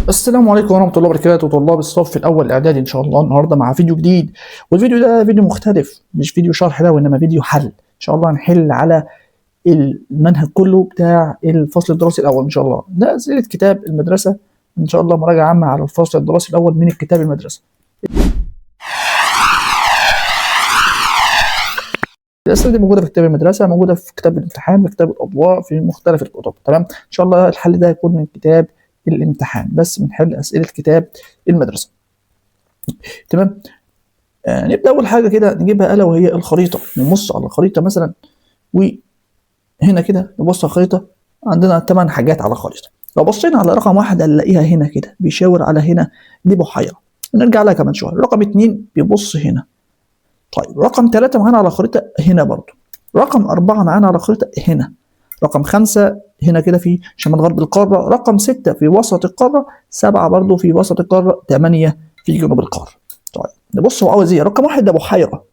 السلام عليكم ورحمة الله وبركاته، طلاب الصف الأول الإعدادي إن شاء الله. النهاردة مع فيديو جديد، والفيديو ده فيديو مختلف، مش فيديو شرح ده وإنما فيديو حل. إن شاء الله هنحل على المنهج كله بتاع الفصل الدراسي الأول إن شاء الله. ده أسئلة كتاب المدرسة إن شاء الله، مراجعة عامة على الفصل الدراسي الأول من الكتاب المدرسة. الأسئلة دي موجودة في كتاب المدرسة، موجودة في كتاب الامتحان، في كتاب الأضواء، في مختلف الكتب. تمام، إن شاء الله الحل ده هيكون من كتاب الامتحان، بس بنحل أسئلة كتاب المدرسة. تمام. نبدأ أول حاجة كده نجيبها ألا وهي الخريطة. نبص على الخريطة مثلا، وهنا كده نبص على الخريطة، عندنا 8 حاجات على الخريطة. لو بصينا على رقم 1 هنلاقيها هنا كده بيشاور على هنا، دي بحيرة. نرجع لها كمان شوية، رقم 2 بيبص هنا. طيب رقم 3 معانا على الخريطة هنا برضو. رقم 4 معانا على الخريطة هنا. رقم 5 هنا كده في شمال غرب القارة. رقم 6 في وسط القارة. 7 برضو في وسط القارة. 8 في جنوب القارة. طيب نبص هو عاوز ايه. رقم 1 ده بحيرة.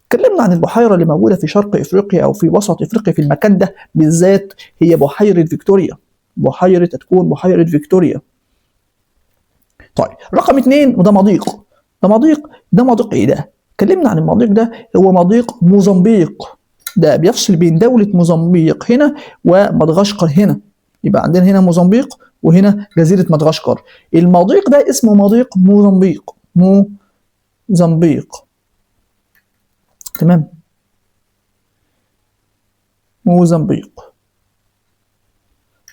اتكلمنا عن البحيرة اللي موجودة في شرق افريقيا او في وسط افريقيا، في المكان ده بالذات هي بحيرة فيكتوريا. تكون بحيرة فيكتوريا. طيب رقم 2 وده مضيق. ده مضيق ايه ده؟ اتكلمنا عن المضيق ده، هو مضيق موزمبيق. ده بيفصل بين دولة موزمبيق هنا ومدغشقر هنا. يبقى عندنا هنا موزمبيق وهنا جزيرة مدغشقر. المضيق ده اسمه مضيق موزمبيق. تمام، موزمبيق.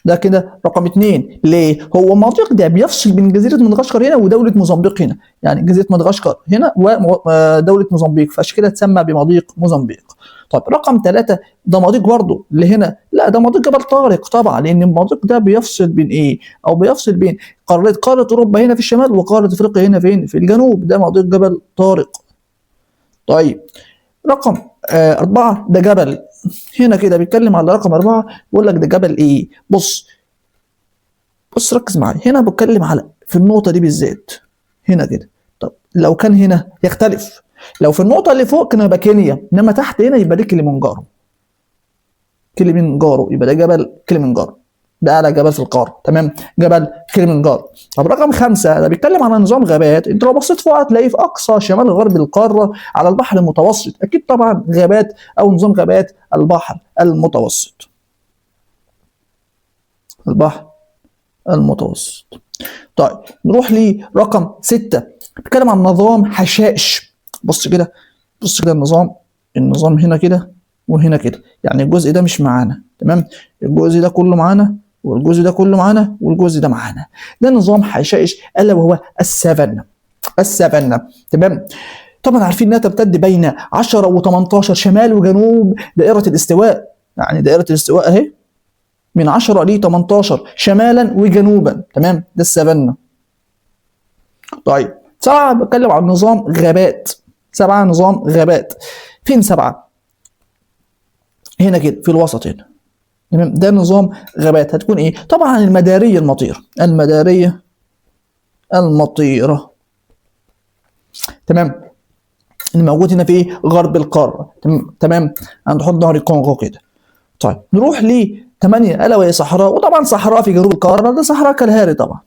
ده كده رقم 2. ليه؟ هو المضيق ده بيفصل بين جزيرة مدغشقر هنا ودولة موزمبيق هنا، يعني جزيرة مدغشقر هنا ودولة موزمبيق، فعشان كده اتسمى بمضيق موزمبيق. طيب رقم 3 ده مضيق برضه اللي هنا، لا ده مضيق جبل طارق طبعا، لأن المضيق ده بيفصل بين إيه؟ أو بيفصل بين قارة أوروبا هنا في الشمال وقارة أفريقيا هنا فين؟ في الجنوب. ده مضيق جبل طارق. طيب رقم 4 ده جبل هنا كده، بيتكلم على رقم 4 بيقول لك ده جبل ايه؟ بص ركز معايا، هنا بتكلم على في النقطة دي بالذات هنا كده. طب لو كان هنا يختلف، لو في النقطة اللي فوق كان يبقى كينيا، انما تحت هنا يبقى دي كليمنجارو. يبقى ده جبل كليمنجارو، ده اعلى جبل في القاره. تمام، جبل كليمنجارو. طب رقم 5 ده بيتكلم عن نظام غابات. انت لو بصيت فوق هتلاقيه في اقصى شمال غرب القاره على البحر المتوسط، اكيد طبعا غابات او نظام غابات البحر المتوسط. البحر المتوسط. طيب نروح لرقم 6، بيتكلم عن نظام حشائش. بص كده، النظام هنا كده وهنا كده، يعني الجزء ده مش معانا. تمام، الجزء ده كله معانا والجزء ده كله معانا والجزء ده معانا. ده نظام حشائش الا وهو السافانا. تمام، طبعا عارفين انها تمتد بين 10 و18 شمال وجنوب دائرة الاستواء. يعني دائرة الاستواء اهي من 10 ل 18 شمالا وجنوبا. تمام، ده السافانا. طيب 7 بتكلم عن نظام غابات. نظام غابات. فين 7؟ هنا كده في الوسط هنا. تمام، ده نظام غابات هتكون ايه؟ طبعا المدارية المطيرة. تمام، اللي موجود هنا في ايه؟ غرب القارة. تمام، عند حوض نهر الكونغو كده. طيب نروح ل 8 الا وهي صحراء، وطبعا صحراء في جنوب القارة ده صحراء كالهاري طبعا.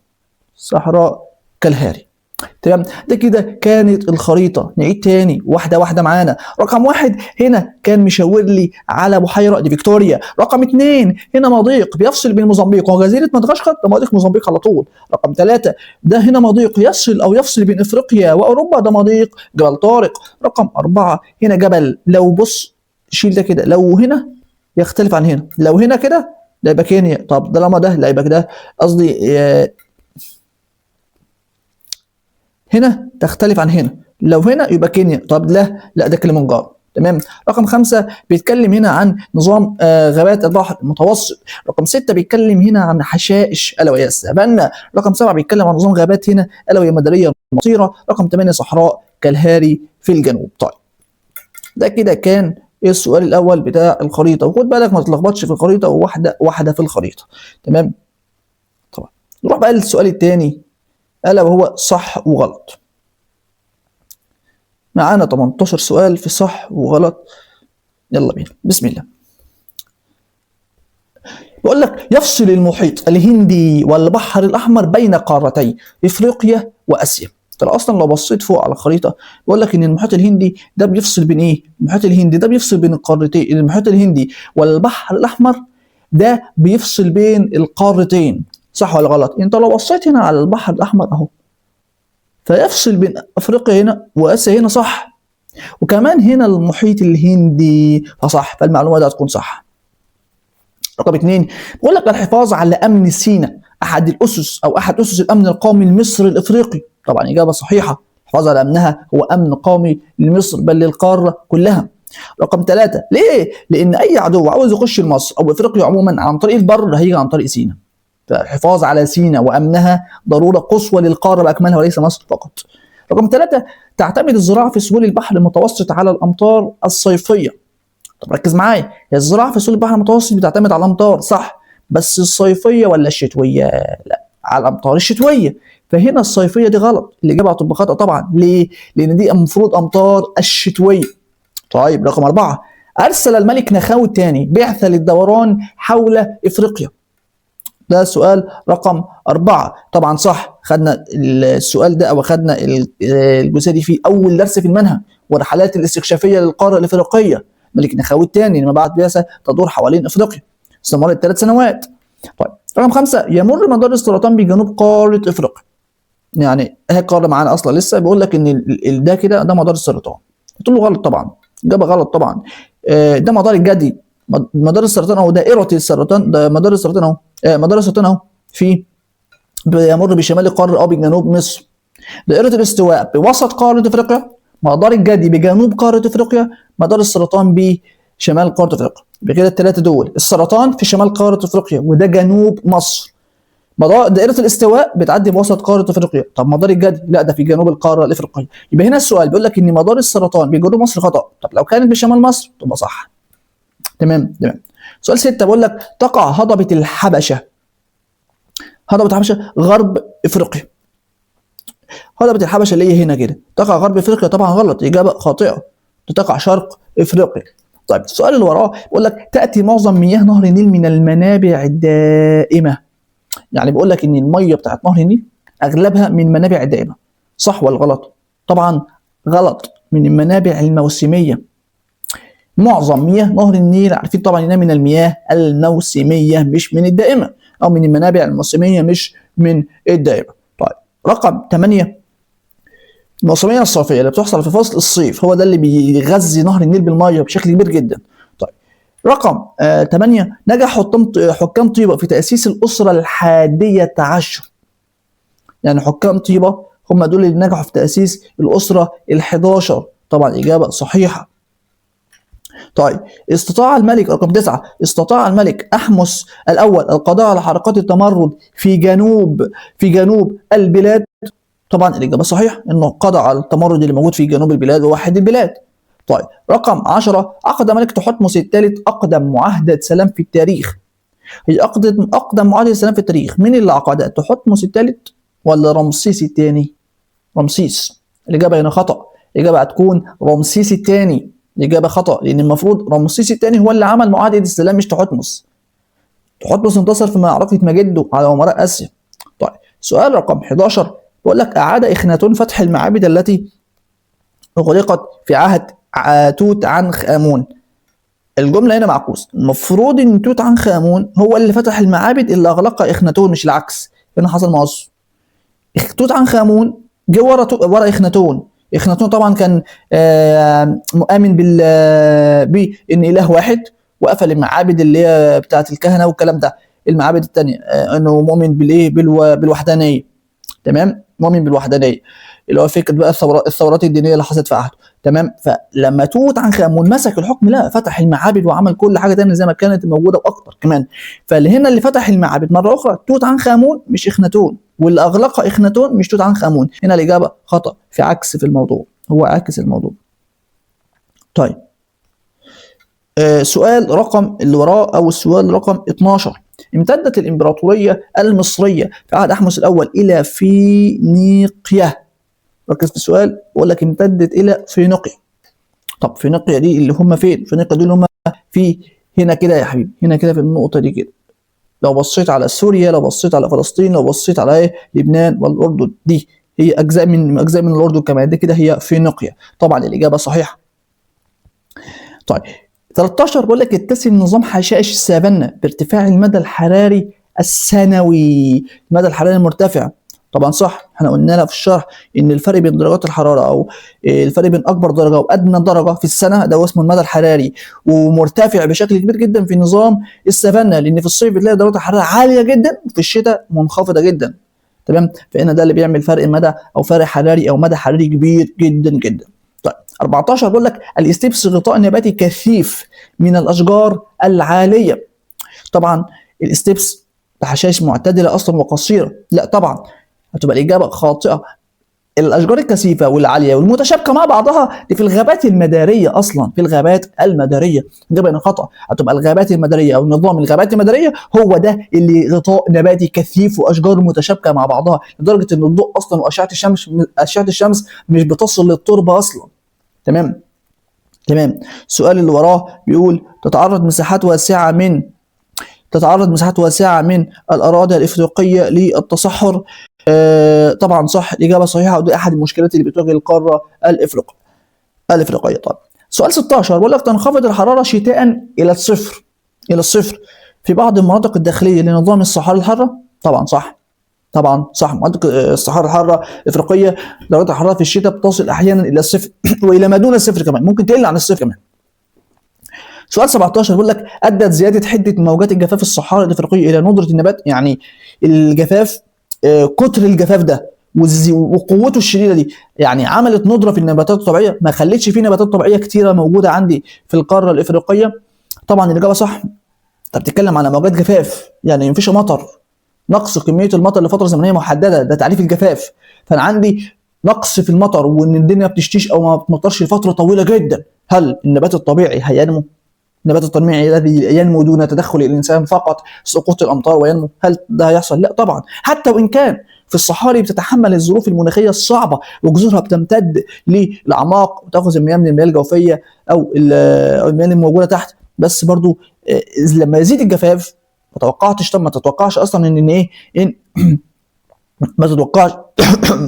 تمام، ده كده كانت الخريطة. نعيد تاني واحدة واحدة معانا. رقم 1 هنا كان مشاور لي على بحيرة دي فيكتوريا. رقم 2 هنا مضيق بيفصل بين موزمبيق وجزيرة مدغشقر، ده مضيق موزمبيق على طول. رقم 3 ده هنا مضيق يفصل بين افريقيا واوروبا، ده مضيق جبل طارق. رقم 4 هنا جبل، لو بص شيل ده كده، لو هنا يختلف عن هنا، لو هنا كده ده يبقى كينيا. طب ده لما ده لا يبقى ده قصدي هنا تختلف عن هنا، لو هنا يبقى كينيا. طب لا ده كليمنجارو. تمام، رقم 5 بيتكلم هنا عن نظام غابات البحر المتوسط. رقم 6 بيتكلم هنا عن حشائش الا وهي السافانا. رقم 7 بيتكلم عن نظام غابات هنا الا وهي مداريه مطيره. رقم 8 صحراء كالهاري في الجنوب. طيب ده كده كان السؤال الاول بتاع الخريطه، وخد بالك ما تتلخبطش في الخريطه، واحده في الخريطه. تمام، طبعا نروح بقى للسؤال الثاني الا وهو صح وغلط. معانا 18 سؤال في صح وغلط. يلا بينا، بسم الله. بيقول لك يفصل المحيط الهندي والبحر الأحمر بين قارتي إفريقيا وآسيا. ترى أصلا لو بصيت فوق على الخريطة بيقول لك إن المحيط الهندي ده بيفصل بين إيه؟ المحيط الهندي ده بيفصل بين القارتين، المحيط الهندي والبحر الأحمر ده بيفصل بين القارتين، صح ولا غلط؟ أنت لو بصيت هنا على البحر الأحمر أهو، فيفصل بين أفريقيا هنا وآسيا هنا، صح؟ وكمان هنا المحيط الهندي، فصح، فالمعلومة دي هتكون صح. رقم 2 بيقول لك الحفاظ على امن سيناء احد الاسس او احد اسس الامن القومي لمصر الافريقي. طبعا اجابه صحيحه، الحفاظ على امنها هو امن قومي لمصر بل للقاره كلها. رقم 3 ليه؟ لان اي عدو عاوز يخش لمصر او افريقيا عموما عن طريق البر هيجي عن طريق سيناء، فالحفاظ على سيناء وامنها ضروره قصوى للقاره باكملها وليس مصر فقط. رقم 3 تعتمد الزراعه في سهول البحر المتوسط على الامطار الصيفيه. طب ركز معايا، هي الزراعه في سهول البحر المتوسط بتعتمد على الامطار، صح، بس الصيفيه ولا الشتويه؟ لا، على الامطار الشتويه، فهنا الصيفيه دي غلط، الاجابه هتبقى خطا طبعا. ليه؟ لان دي المفروض امطار الشتويه. طيب رقم 4 ارسل الملك نخاوي الثاني بعثه للدوران حول افريقيا. ده سؤال رقم 4 طبعا صح، خدنا السؤال ده او خدنا الجزئيه دي في اول درس في المنهج، والرحلات الاستكشافيه للقاره الافريقيه. ملك نخاوي الثاني لما بعت بعثه تدور حوالين افريقيا استمرت 3 سنوات. طيب رقم 5 يمر مدار السرطان بجنوب قاره افريقيا. يعني هي قاره معانا اصلا لسه، بيقول لك ان ده كده ده مدار السرطان. قلت له غلط طبعا، اجابه غلط طبعا. ده مدار الجدي، مدار السرطان او دائره السرطان، ده مدار السرطان اهو، مدار السرطان اهو في بيمر بشمال القاره او بجنوب مصر. دائره الاستواء بوسط قاره افريقيا، مدار الجدي بجنوب قاره افريقيا، مدار السرطان بشمال قاره افريقيا. بكده الثلاثه دول، السرطان في شمال قاره افريقيا وده جنوب مصر. مدار دائره الاستواء بتعدي بوسط قاره افريقيا، طب مدار الجدي لا ده في جنوب القاره الافريقيه. يبقى هنا السؤال بيقول لك ان مدار السرطان بجنوب مصر خطا، طب لو كانت بشمال مصر تبقى صح. تمام. سؤال 6 بيقول لك تقع هضبه الحبشه، هضبه الحبشه غرب افريقيا. هضبه الحبشه اللي هي هنا كده تقع غرب افريقيا، طبعا غلط، اجابه خاطئه، تقع شرق افريقيا. طيب السؤال اللي وراه بيقول لك تاتي معظم مياه نهر النيل من المنابع الدائمه. يعني بيقول لك ان الميه بتاعت نهر النيل اغلبها من منابع دائمه، صح ولا غلط؟ طبعا غلط، من المنابع الموسميه. معظم مياه نهر النيل عارفين طبعا انها من المياه الموسميه مش من الدائمه، او من المنابع الموسميه مش من الدائمه. طيب رقم 8 الموسميه الصيفيه اللي بتحصل في فصل الصيف، هو ده اللي بيغذي نهر النيل بالميه بشكل كبير جدا. طيب رقم 8 نجح حكام طيبة في تأسيس الأسرة ال11. يعني حكام طيبة هم دول اللي نجحوا في تأسيس الأسرة ال11، طبعا إجابة صحيحة. طيب استطاع الملك رقم 9 استطاع الملك أحمس الأول القضاء على حركات التمرد في جنوب البلاد. طبعا الإجابة صحيحة، إنه قضى على التمرد اللي موجود في جنوب البلاد ووحد البلاد. طيب رقم 10 عقد ملك تحتمس الثالث أقدم معاهدة سلام في التاريخ. هي أقدم معاهدة سلام في التاريخ، مين اللي عقدها؟ تحتمس الثالث ولا رمسيس الثاني؟ رمسيس. الإجابة هنا خطأ، الإجابة هتكون رمسيس الثاني، الإجابة خطأ، لأن المفروض رمسيس الثاني هو اللي عمل معاهدة السلام مش تحتمس. تحتمس انتصر في معركة مجدو على أمراء آسيا. طيب سؤال رقم 11 بيقول لك أعاد إخناتون فتح المعابد التي أغلقت في عهد توت عنخ آمون. الجملة هنا معكوسة، المفروض إن توت عنخ آمون هو اللي فتح المعابد اللي أغلقها إخناتون مش العكس. هنا حصل مقص، توت عنخ آمون جه ورا إخناتون. إخناتون طبعا كان مؤمن بإن إله واحد، وقفل المعابد اللي هي بتاعت الكهنة والكلام ده. المعابد التانية إنه مؤمن بالإيه بالوحدانية. تمام، مؤمن بالوحدانية اللي هو فكره بقى الثورات الدينيه اللي حصلت في عهده. تمام، فلما توت عنخ امون مسك الحكم لا فتح المعابد وعمل كل حاجه تانية زي ما كانت موجوده واكتر كمان. فاللي هنا اللي فتح المعابد مره اخرى توت عنخ امون مش اخناتون، واللي اغلقها اخناتون مش توت عنخ امون. هنا الاجابه خطا، في عكس في الموضوع، هو عكس الموضوع. طيب سؤال رقم اللي وراه او السؤال رقم 12 امتدت الامبراطوريه المصريه في عهد احمس الاول الى فينيقيا. ركز في السؤال، بقول لك امتدت الى فينيقيا. طب فينيقيا دي اللي هم فين؟ فينيقيا دي اللي هم في هنا كده يا حبيبي، هنا كده في النقطه دي كده، لو بصيت على سوريا، لو بصيت على فلسطين، لو بصيت على ايه لبنان والاردن، دي هي اجزاء من الاردن كمان، دي كده هي فينيقيا. طبعا الاجابه صحيحه. طيب 13 بيقول لك يتسم نظام حشائش السافانا بارتفاع المدى الحراري السنوي. المدى الحراري المرتفع طبعا صح، احنا قلنا لها في الشرح ان الفرق بين درجات الحراره او الفرق بين اكبر درجه وادنى درجه في السنه ده اسمه المدى الحراري، ومرتفع بشكل كبير جدا في نظام السافانا، لان في الصيف بتلاقي درجات الحراره عاليه جدا وفي الشتاء منخفضه جدا. تمام، فهنا ده اللي بيعمل فرق مدى او فرق حراري او مدى حراري كبير جدا جدا. طيب 14 بيقول لك الاستبس غطاء نباتي كثيف من الاشجار العاليه. طبعا الاستبس بحشائش معتدله اصلا وقصيره، لا طبعا هتبقى الاجابه خاطئه. الاشجار الكثيفه والعاليه والمتشابكه مع بعضها دي في الغابات المداريه، اصلا في الغابات المداريه، ده بين خطا. هتبقى الغابات المداريه او نظام الغابات المداريه هو ده اللي غطاء نباتي كثيف واشجار متشابكه مع بعضها لدرجه ان الضوء اصلا واشعه الشمس مش بتصل للتربه اصلا. تمام. السؤال اللي وراه بيقول تتعرض مساحات واسعه من الاراضي الافريقيه للتصحر. طبعا صح، الاجابه صحيحه، ودي احد المشكلات اللي بتواجه القاره الافريقيه. طيب سؤال 16 بيقول لك تنخفض الحراره شتاء الى الصفر في بعض المناطق الداخليه لنظام الصحاري الحاره. طبعا صح، مناطق الصحاري الحاره الافريقيه درجه الحراره في الشتاء بتصل احيانا الى الصفر والى ما دون الصفر كمان، ممكن تقل عن الصفر كمان. سؤال 17 بيقول لك ادت زياده حده موجات الجفاف الصحاري الافريقيه الى ندره النبات. يعني الجفاف، كتر الجفاف ده وقوته الشديده دي يعني عملت ندره في النباتات الطبيعيه، ما خلتش في نباتات طبيعيه كتيره موجوده عندي في القاره الافريقيه. طبعا الاجابه صح. انت بتتكلم على موجات جفاف، يعني مفيش مطر، نقص كميه المطر لفتره زمنيه محدده، ده تعريف الجفاف. فانا عندي نقص في المطر وان الدنيا بتشتيش او ما بتمطرش لفتره طويله جدا. هل النبات الطبيعي هينمو؟ النبات الطبيعي الذي ينمو دون تدخل الانسان فقط سقوط الامطار وينمو، هل ده هيحصل؟ لا طبعا. حتى وان كان في الصحاري بتتحمل الظروف المناخيه الصعبه وجذورها بتمتد للاعماق وتاخذ المياه من المياه الجوفيه او المياه الموجوده تحت، بس برضو لما يزيد الجفاف ما تتوقعش اصلا ان ما تتوقعش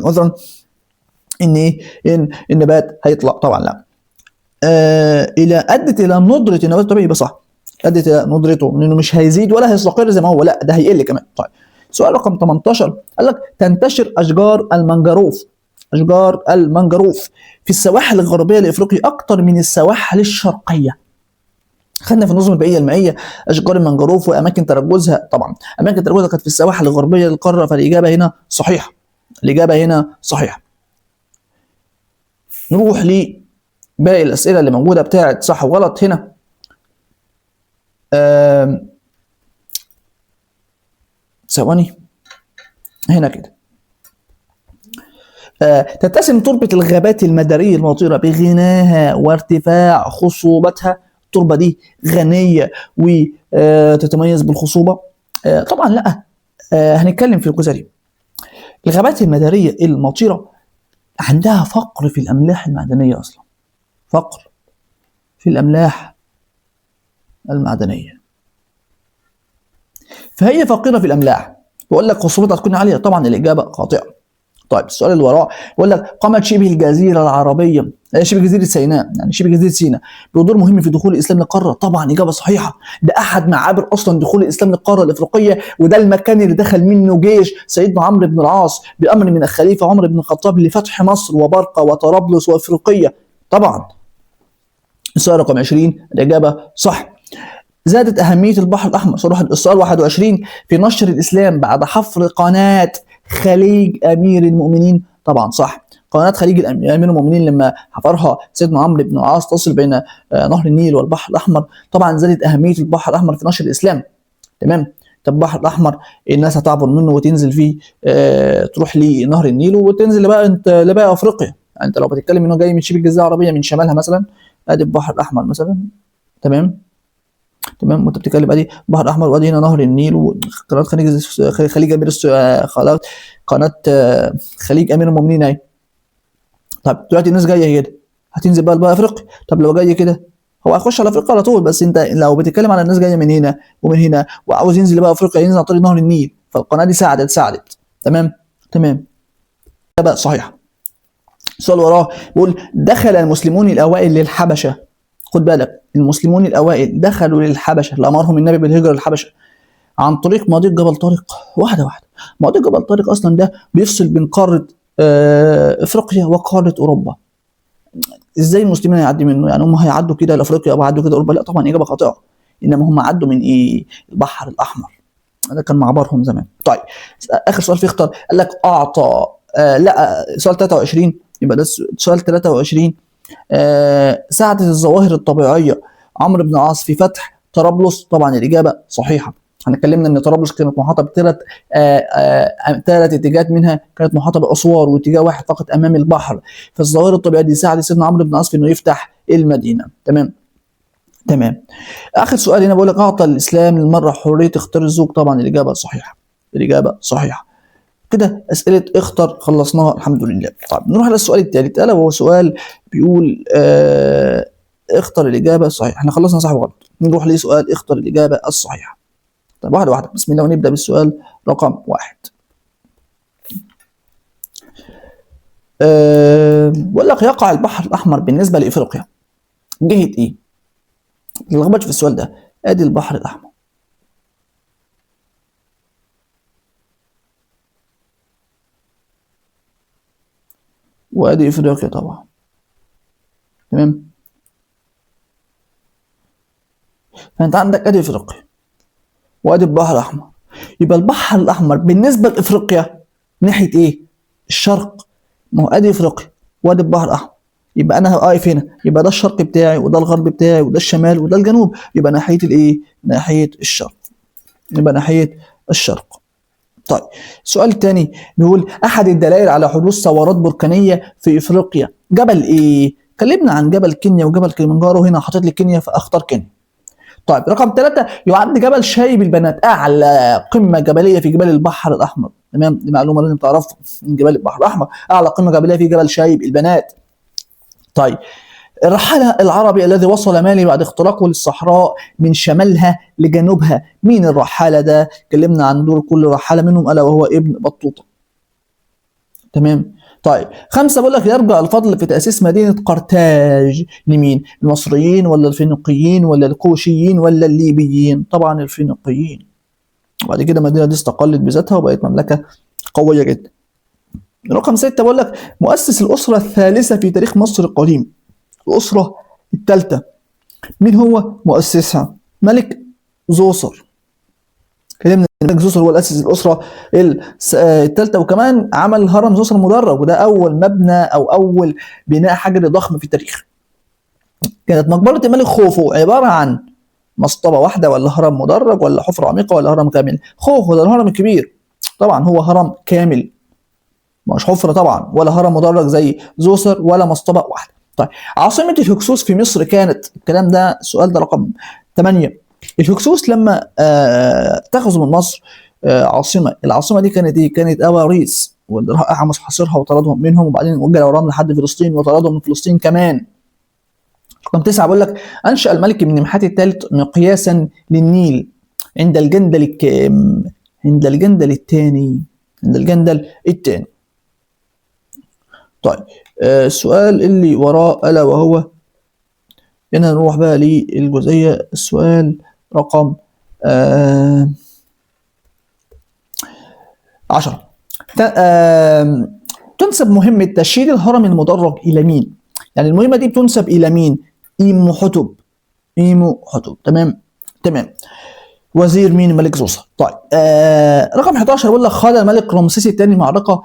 مثلا ان النبات هيطلع، طبعا لا. ادت الى ندره النبات الطبيعي، يبقى صح، ادت الى ندرته لانه مش هيزيد ولا هيستقر زي ما هو، لا ده هيقل كمان. طيب سؤال رقم 18 قال لك تنتشر اشجار المانجروف في السواحل الغربيه لافريقيا اكثر من السواحل الشرقيه. خدنا في النظم البيئيه المائيه اشجار المانجروف واماكن تركزها، طبعا اماكن تركزها كانت في السواحل الغربيه للقاره، فالاجابه هنا صحيحه. نروح باقي الاسئله اللي موجوده بتاعت صح وغلط هنا. ثواني هنا كده. تتسم تربه الغابات المداريه المطيره بغناها وارتفاع خصوبتها. التربه دي غنيه وتتميز بالخصوبه؟ طبعا لا. هنتكلم في الجزء دي. الغابات المداريه المطيره عندها فقر في الاملاح المعدنيه، اصلا فقر في الاملاح المعدنيه، فهي فقيره في الاملاح. بقول لك خصوبتها تكون عاليه، طبعا الاجابه خاطئه. طيب السؤال اللي وراه بيقول لك قامت شبه الجزيره العربيه، شبه جزيره سيناء، يعني شبه جزيره سيناء بدور مهم في دخول الاسلام للقاره. طبعا اجابه صحيحه، ده احد معابر اصلا دخول الاسلام للقاره الافريقيه، وده المكان اللي دخل منه جيش سيدنا عمرو بن العاص بامر من الخليفه عمر بن الخطاب لفتح مصر وبرقه وطرابلس وافريقيه. طبعا السؤال رقم 20 الاجابه صح. زادت أهمية البحر الأحمر. السؤال 21 في نشر الإسلام بعد حفر قناة خليج أمير المؤمنين. طبعا صح، قناة خليج أمير المؤمنين لما حفرها سيدنا عمرو بن العاص تصل بين نهر النيل والبحر الأحمر. طبعا زادت أهمية البحر الأحمر في نشر الإسلام. تمام. طب البحر الأحمر الناس هتعبر منه وتنزل فيه، تروح لنهر النيل وتنزل لبقى أفريقيا. يعني أنت لو بتتكلم إنه جاي من شبه الجزيرة العربية من شمالها مثلا، أدي البحر الأحمر مثلا. تمام، وانت بتتكلم ادي البحر الاحمر وادي هنا نهر النيل وقناه خليج امير قناه خليج امير المؤمنين اهي. طب دلوقتي الناس جايه كده هتنزل بقى افريقيا. طب لو جايه كده هو هيخش على افريقيا على طول، بس انت لو بتتكلم على الناس جايه من هنا ومن هنا وعاوز ينزل بقى افريقيا، ينزل عن طريق نهر النيل، فالقناه دي ساعدت. تمام تمام. ده بقى صحيح. السؤال وراه بيقول دخل المسلمون الاوائل للحبشه، خد بالك المسلمون الاوائل دخلوا للحبشه اللي امرهم النبي بالهجره للحبشه عن طريق مضيق جبل طارق. واحده. مضيق جبل طارق اصلا ده بيفصل بين قاره افريقيا وقاره اوروبا. ازاي المسلمين هيعدي منه؟ يعني هم هيعدوا كده لافريقيا او هيعدوا كده اوروبا؟ لا طبعا، اجابه خاطئه. انما هم عدوا من ايه؟ البحر الاحمر، ده كان معبرهم زمان. طيب اخر سؤال فيه اختار، قال لك اعطى لا سؤال 23، يبقى ده سؤال 23. ساعدت الظواهر الطبيعيه عمرو بن العاص في فتح طرابلس؟ طبعا الاجابه صحيحه. احنا اتكلمنا ان طرابلس كانت محاطه ثلاث اتجاهات، منها كانت محاطه باسوار واتجاه واحد فقط امام البحر، فالظواهر الطبيعيه دي ساعدت سيدنا عمرو بن العاص في انه يفتح المدينه. تمام. اخر سؤال هنا بقول لك اعطى الاسلام للمراه حريه اختيار الزوج؟ طبعا الاجابه صحيحه. كده اسئله اختر خلصناها الحمد لله. طيب نروح على السؤال الثالث، الا وهو سؤال بيقول اختر الاجابه الصحيحه. احنا خلصنا صح وغلط، نروح لسؤال اختر الاجابه الصحيحه. طيب واحده بسم الله، ونبدا بالسؤال رقم 1. بقول لك يقع البحر الاحمر بالنسبه لافريقيا جهه ايه؟ ما تلخبطش في السؤال ده، ادي البحر الاحمر، وادي افريقيا طبعا. تمام. فانت عندك ادي افريقيا وادي البحر الاحمر، يبقى البحر الاحمر بالنسبه لافريقيا ناحيه ايه؟ الشرق. ما هو ادي افريقيا وادي البحر الاحمر، يبقى انا واقف هنا، يبقى ده الشرق بتاعي وده الغرب بتاعي وده الشمال وده الجنوب، يبقى ناحيه الايه؟ ناحيه الشرق. طيب السؤال الثاني بيقول احد الدلائل على حدوث ثورات بركانيه في افريقيا جبل ايه؟ كلمنا عن جبل كينيا وجبل كليمنجارو، هنا حاطط لي كينيا فاختار كينيا. طيب رقم 3 يعد جبل شايب البنات اعلى قمه جبليه في جبال البحر الاحمر. تمام، دي معلومه لازم تعرفها، من جبال البحر الاحمر اعلى قمه جبليه في جبل شايب البنات. طيب الرحالة العربي الذي وصل مالي بعد اختراقه للصحراء من شمالها لجنوبها، مين الرحالة ده؟ اتكلمنا عن دور كل رحالة منهم الا وهو ابن بطوطة. تمام. طيب 5 بقول لك يرجع الفضل في تأسيس مدينة قرطاج لمين؟ المصريين ولا الفينيقيين ولا الكوشيين ولا الليبيين؟ طبعا الفينيقيين. وبعد كده المدينة دي استقلت بذاتها وبقت مملكة قوية جدا. رقم 6 بقول لك مؤسس الأسرة الثالثة في تاريخ مصر القديم، الأسرة الثالثة، مين هو مؤسسها؟ ملك زوسر. كلمنا الملك زوسر هو اللي أسس الأسرة الثالثة، وكمان عمل هرم زوسر المدرج، وده أول مبنى أو أول بناء حجري ضخم في التاريخ. كانت مقبرة الملك خوفو عبارة عن مسطبة واحدة ولا هرم مدرج ولا حفرة عميقة ولا هرم كامل؟ خوفو ده الهرم الكبير، طبعا هو هرم كامل، مش حفرة طبعا ولا هرم مدرج زي زوسر ولا مسطبة واحدة. طيب عاصمة الهكسوس في مصر كانت، الكلام ده السؤال ده رقم 8. الهكسوس لما اتخذوا من مصر العاصمة دي كانت ايه؟ كانت اواريس، واللي راح احمس حاصرها وطردهم منهم، وبعدين وجه وراهم لحد فلسطين وطردهم من فلسطين كمان. رقم 9 بقول لك انشأ الملك ابن نمحات الثالث مقياسا للنيل عند الجندل الكام؟ عند الجندل الثاني. طيب السؤال اللي وراه الا وهو، هنا نروح بقى للجزئيه، السؤال رقم 10. تنسب مهمه تشييد الهرم المدرج الى مين؟ يعني المهمه دي بتنسب الى مين؟ ايمو حتب. تمام. وزير مين؟ الملك زوسر. طيب رقم 11 بيقول لك خاض الملك رمسيس الثاني معركه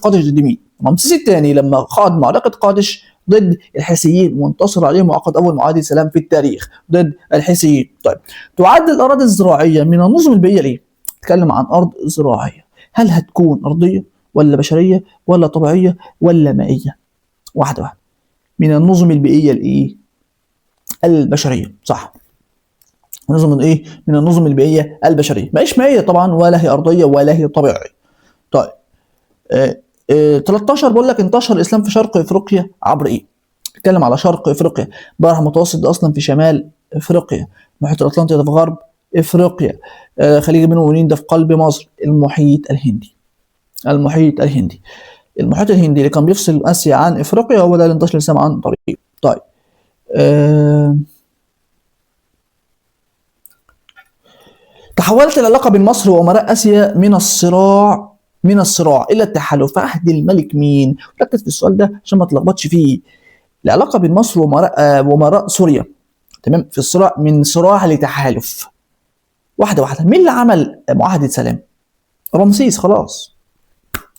قادش ضد مين؟ رمسيس الثاني لما خاض معركه قادش ضد الحيثيين وانتصر عليهم وعقد اول معاهده سلام في التاريخ ضد الحيثيين. طيب تعد الاراضي الزراعيه من النظم البيئيه ليه؟ نتكلم عن ارض زراعيه، هل هتكون ارضيه ولا بشريه ولا طبيعيه ولا مائيه؟ واحده. من النظم البيئيه الايه؟ البشريه، صح. نظم ايه؟ من النظم البيئيه البشريه، مش مائيه طبعا ولا هي ارضيه ولا هي طبيعيه. طيب 13 بقول لك انتشر الاسلام في شرق افريقيا عبر ايه؟ بيتكلم على شرق افريقيا. البحر المتوسط ده اصلا في شمال افريقيا. المحيط الاطلنطي ده في غرب افريقيا. خليج بين المؤمنين ده في قلب مصر. المحيط الهندي. المحيط الهندي. المحيط الهندي اللي كان بيفصل اسيا عن افريقيا هو ده اللي انتشر الاسلام عن طريقه. طيب تحولت العلاقه بين مصر وامراء اسيا من الصراع الى التحالف في عهد الملك مين؟ ركز في السؤال ده عشان ما تلخبطش فيه. العلاقه بين مصر وامراء سوريا، تمام، في الصراع من صراع لتحالف. واحده واحده. مين اللي عمل معاهده سلام؟ رمسيس. خلاص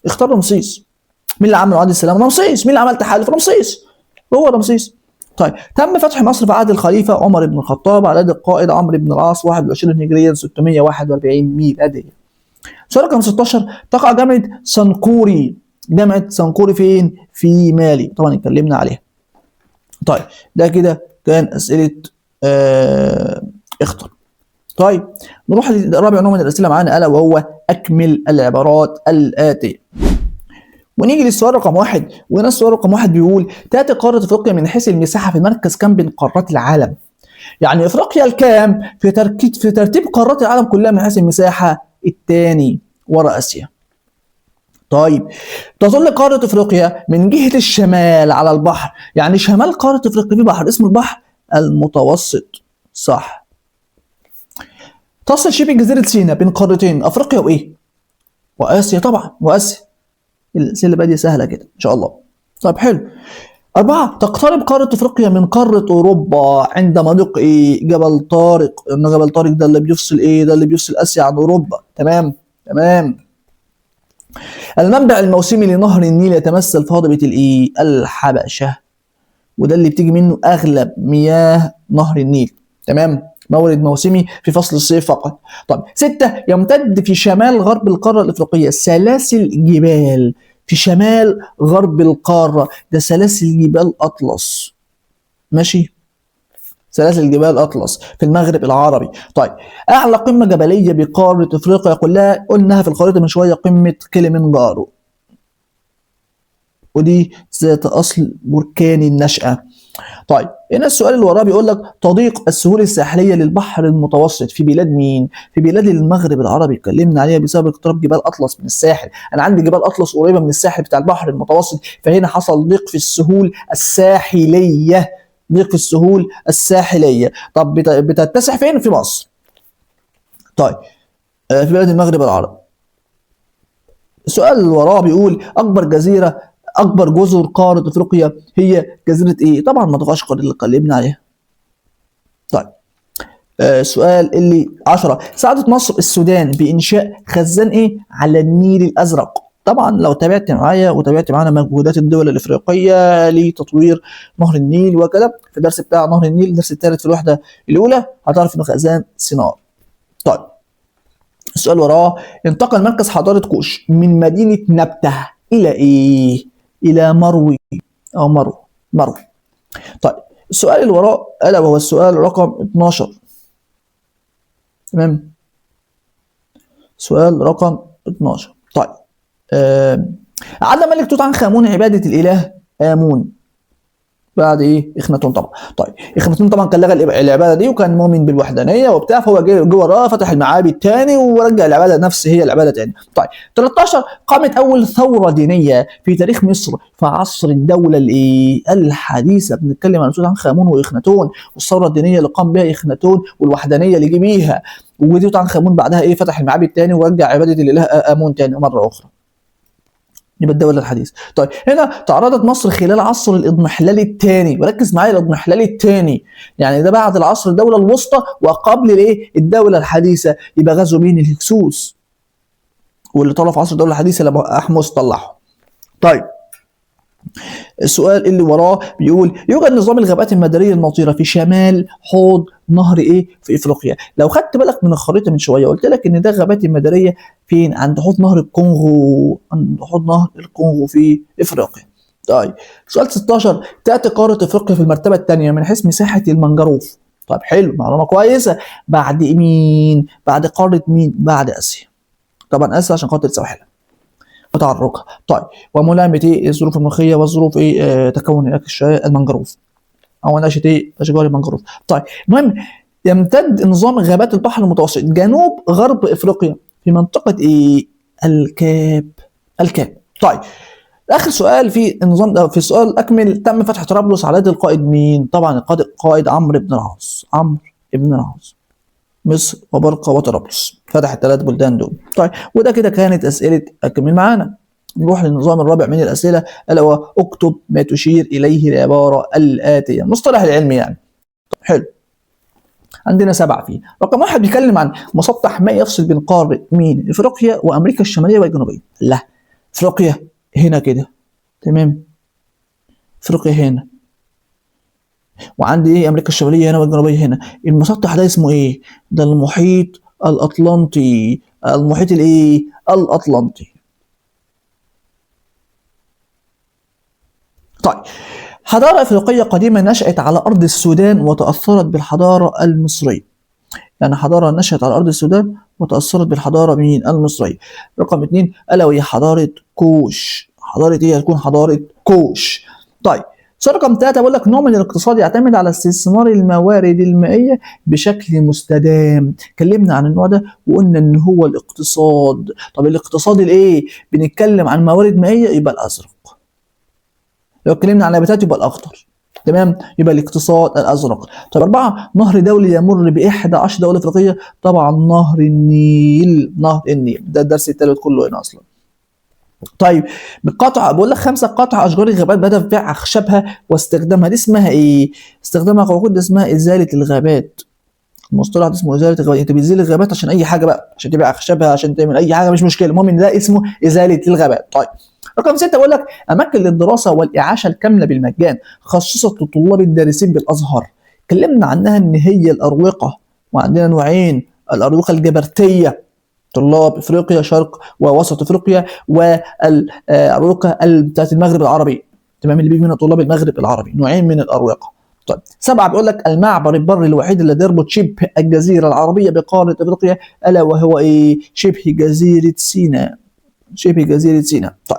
اختار رمسيس. مين اللي عمل معاهده السلام؟ رمسيس. مين اللي عمل تحالف؟ رمسيس. هو رمسيس. طيب تم فتح مصر في عهد الخليفه عمر بن الخطاب على يد القائد عمرو بن العاص 21 هجريا 641 ميلاديا. سؤال رقم 16. تقع جامعه سنقوري فين؟ في مالي. طبعا اتكلمنا عليها. طيب ده كده كان اسئله اختر. طيب نروح لرابع نوع من الاسئله معانا الا وهو اكمل العبارات الاتيه. ونيجي للسؤال رقم 1. وهنا السؤال رقم 1 بيقول تاتي قاره افريقيا من حيث المساحه في المركز كام بين قارات العالم؟ يعني افريقيا الكام في ترتيب قارات العالم كلها من حيث المساحه؟ الثاني ورا اسيا. طيب تظل قاره افريقيا من جهه الشمال على البحر، يعني شمال قاره افريقيا في بحر اسمه البحر المتوسط. صح. تصل شبه جزيره سيناء بين قارتين افريقيا وايه؟ واسيا. طبعا واسيا. الاسئله بقى دي سهله كده ان شاء الله. طيب حلو. 4. تقترب قارة افريقيا من قارة اوروبا عند مضيق ايه؟ جبل طارق. ان جبل طارق ده اللي بيفصل ايه؟ ده اللي بيفصل اسيا عن اوروبا. تمام. المنبع الموسمي لنهر النيل يتمثل في هضبة الايه؟ الحبشة. وده اللي بتيجي منه اغلب مياه نهر النيل. تمام. مورد موسمي في فصل الصيف فقط. طيب 6. يمتد في شمال غرب القارة الافريقية سلاسل جبال في شمال غرب القارة. ده سلاسل جبال أطلس. ماشي. سلاسل جبال أطلس في المغرب العربي. طيب أعلى قمة جبلية بقارة أفريقيا كلها قلناها في الخريطة من شوية قمة كليمنجارو، ودي ذات أصل بركاني النشأة. طيب هنا السؤال اللي وراه بيقول لك تضيق السهول الساحليه للبحر المتوسط في بلاد مين؟ في بلاد المغرب العربي. اتكلمنا عليها بسبب اقتراب جبال اطلس من الساحل. انا عندي جبال اطلس قريبه من الساحل بتاع البحر المتوسط، فهنا حصل ضيق في السهول الساحليه. ضيق في السهول الساحليه. طب بتتسع فين؟ في مصر. طيب في بلاد المغرب العربي. السؤال اللي وراه بيقول اكبر جزر قاره افريقيا هي جزيره ايه؟ طبعا مدغشقر اللي اتكلمنا عليها. طيب السؤال اللي 10. ساعدت مصر السودان بانشاء خزان ايه على النيل الازرق؟ طبعا لو تابعت معايا وتابعت معانا مجهودات الدول الافريقيه لتطوير نهر النيل وكذا في الدرس بتاع نهر النيل الدرس الثالث في الوحده الاولى هتعرف انه خزان سينار. طيب السؤال وراه انتقل مركز حضاره كوش من مدينه نبته الى ايه؟ الى مروي او مرو. طيب السؤال اللي وراه الا وهو السؤال رقم 12. تمام. سؤال رقم 12. طيب عاد ملك توت عنخ امون عباده الاله امون بعد ايه؟ اخناتون طبعا. طيب اخناتون طبعا كان لغى العباده دي وكان مؤمن بالوحدانيه وبتاع، فهو جه وراه فتح المعابد تاني ورجع العباده نفس هي العباده تاني. طيب 13. قامت اول ثوره دينيه في تاريخ مصر في عصر الدوله الايه؟ الحديثه. بنتكلم عن توت عنخ امون واخناتون والثوره الدينيه اللي قام بها اخناتون والوحدانيه اللي جه بيها. وتوت عنخ امون بعدها ايه؟ فتح المعابد تاني ورجع عباده الاله امون تاني مره اخرى. يبقى الدولة الحديثة. طيب هنا تعرضت مصر خلال عصر الاضمحلال الثاني، وركز معايا الاضمحلال الثاني يعني ده بعد العصر الدولة الوسطى وقبل الايه؟ الدولة الحديثة. يبقى غزو مين؟ الهكسوس، واللي طلع في عصر الدولة الحديثة لما احمس طلعهم. طيب السؤال اللي وراه بيقول يوجد نظام الغابات المداريه المطيره في شمال حوض نهر ايه في افريقيا. لو خدت بالك من الخريطه من شويه قلت لك ان ده غابات المداريه فين؟ عند حوض نهر الكونغو. عند حوض نهر الكونغو في افريقيا. طيب سؤال 16. تاتي قاره افريقيا في المرتبه الثانيه من حيث مساحه المنجروف. طيب حلو، معلومه كويسه. بعد مين؟ بعد قاره مين؟ بعد اسيا. طبعا اسيا عشان خاطر سواحلها. وتعرقها. طيب وملائمة ايه الظروف المناخية والظروف ايه تكون هناك المنجروف او نشأة ايه اشجار المنجروف. طيب المهم يمتد نظام غابات البحر المتوسط جنوب غرب افريقيا في منطقة ايه الكاب. الكاب. طيب اخر سؤال في النظام ده، في السؤال الاكمل، تم فتح طرابلس على يد القائد مين؟ طبعا القائد عمرو بن العاص. عمرو بن العاص. مصر وبرقة وطرابلس، فتح الثلاث بلدان دول. طيب وده كده كانت اسئله اكمل معانا. نروح للنظام الرابع من الاسئله الا هو اكتب ما تشير اليه العباره الاتيه، المصطلح العلمي يعني. حلو. عندنا 7 فيه. رقم 1 بيتكلم عن مسطح ما يفصل بين قاره مين؟ افريقيا وامريكا الشماليه والجنوبيه. لا افريقيا هنا كده، تمام، افريقيا هنا، وعندي ايه امريكا الشماليه هنا والجنوبيه هنا. المسطح ده اسمه ايه؟ ده المحيط الاطلنطي. المحيط الايه الاطلنطي. طيب حضاره افريقيه قديمه نشات على ارض السودان وتاثرت بالحضاره المصريه. يعني حضاره نشات على ارض السودان وتاثرت بالحضاره مين؟ المصريه. رقم 2 الا وهي حضاره كوش. حضاره ايه؟ هتكون حضاره كوش. طيب سؤال رقم 3 بقول لك نوع من الاقتصاد يعتمد على استثمار الموارد المائيه بشكل مستدام. اتكلمنا عن النوع ده وقلنا ان هو الاقتصاد. طب الاقتصاد الايه؟ بنتكلم عن موارد مائيه يبقى الازرق. لو اتكلمنا عن نباتات يبقى الاخضر. تمام، يبقى الاقتصاد الازرق. طب 4 نهر دولي يمر باحدى 10 دول افريقيه. طبعا نهر النيل. نهر النيل ده الدرس الثالث كله هنا اصلا. طيب بالقطع بقول لك 5 قطع اشجار الغابات بدأ في بيع اخشابها واستخدامها. دي اسمها ايه؟ استخدامها كوقود. اسمها ازاله الغابات. المصطلح ده اسمه ازاله الغابات. انت بتزيل الغابات عشان اي حاجه بقى، عشان تبيع اخشابها، عشان تعمل اي حاجه مش مشكله، المهم ان ده اسمه ازاله الغابات. طيب رقم 6 بقول لك اماكن للدراسه والاعاشه الكامله بالمجان خصصت للطلاب الدارسين بالازهر. اتكلمنا عنها ان هي الاروقه، وعندنا نوعين: الاروقه الجبرتيه طلاب افريقيا شرق ووسط افريقيا، والاروقه بتاعت المغرب العربي، تمام، اللي بيجي منها طلاب المغرب العربي. نوعين من الاروقه. طيب 7 بيقول لك المعبر البري الوحيد الذي يربط شبه الجزيره العربيه بقاره افريقيا الا وهو ايه؟ شبه جزيره سيناء. شبه جزيره سيناء. طيب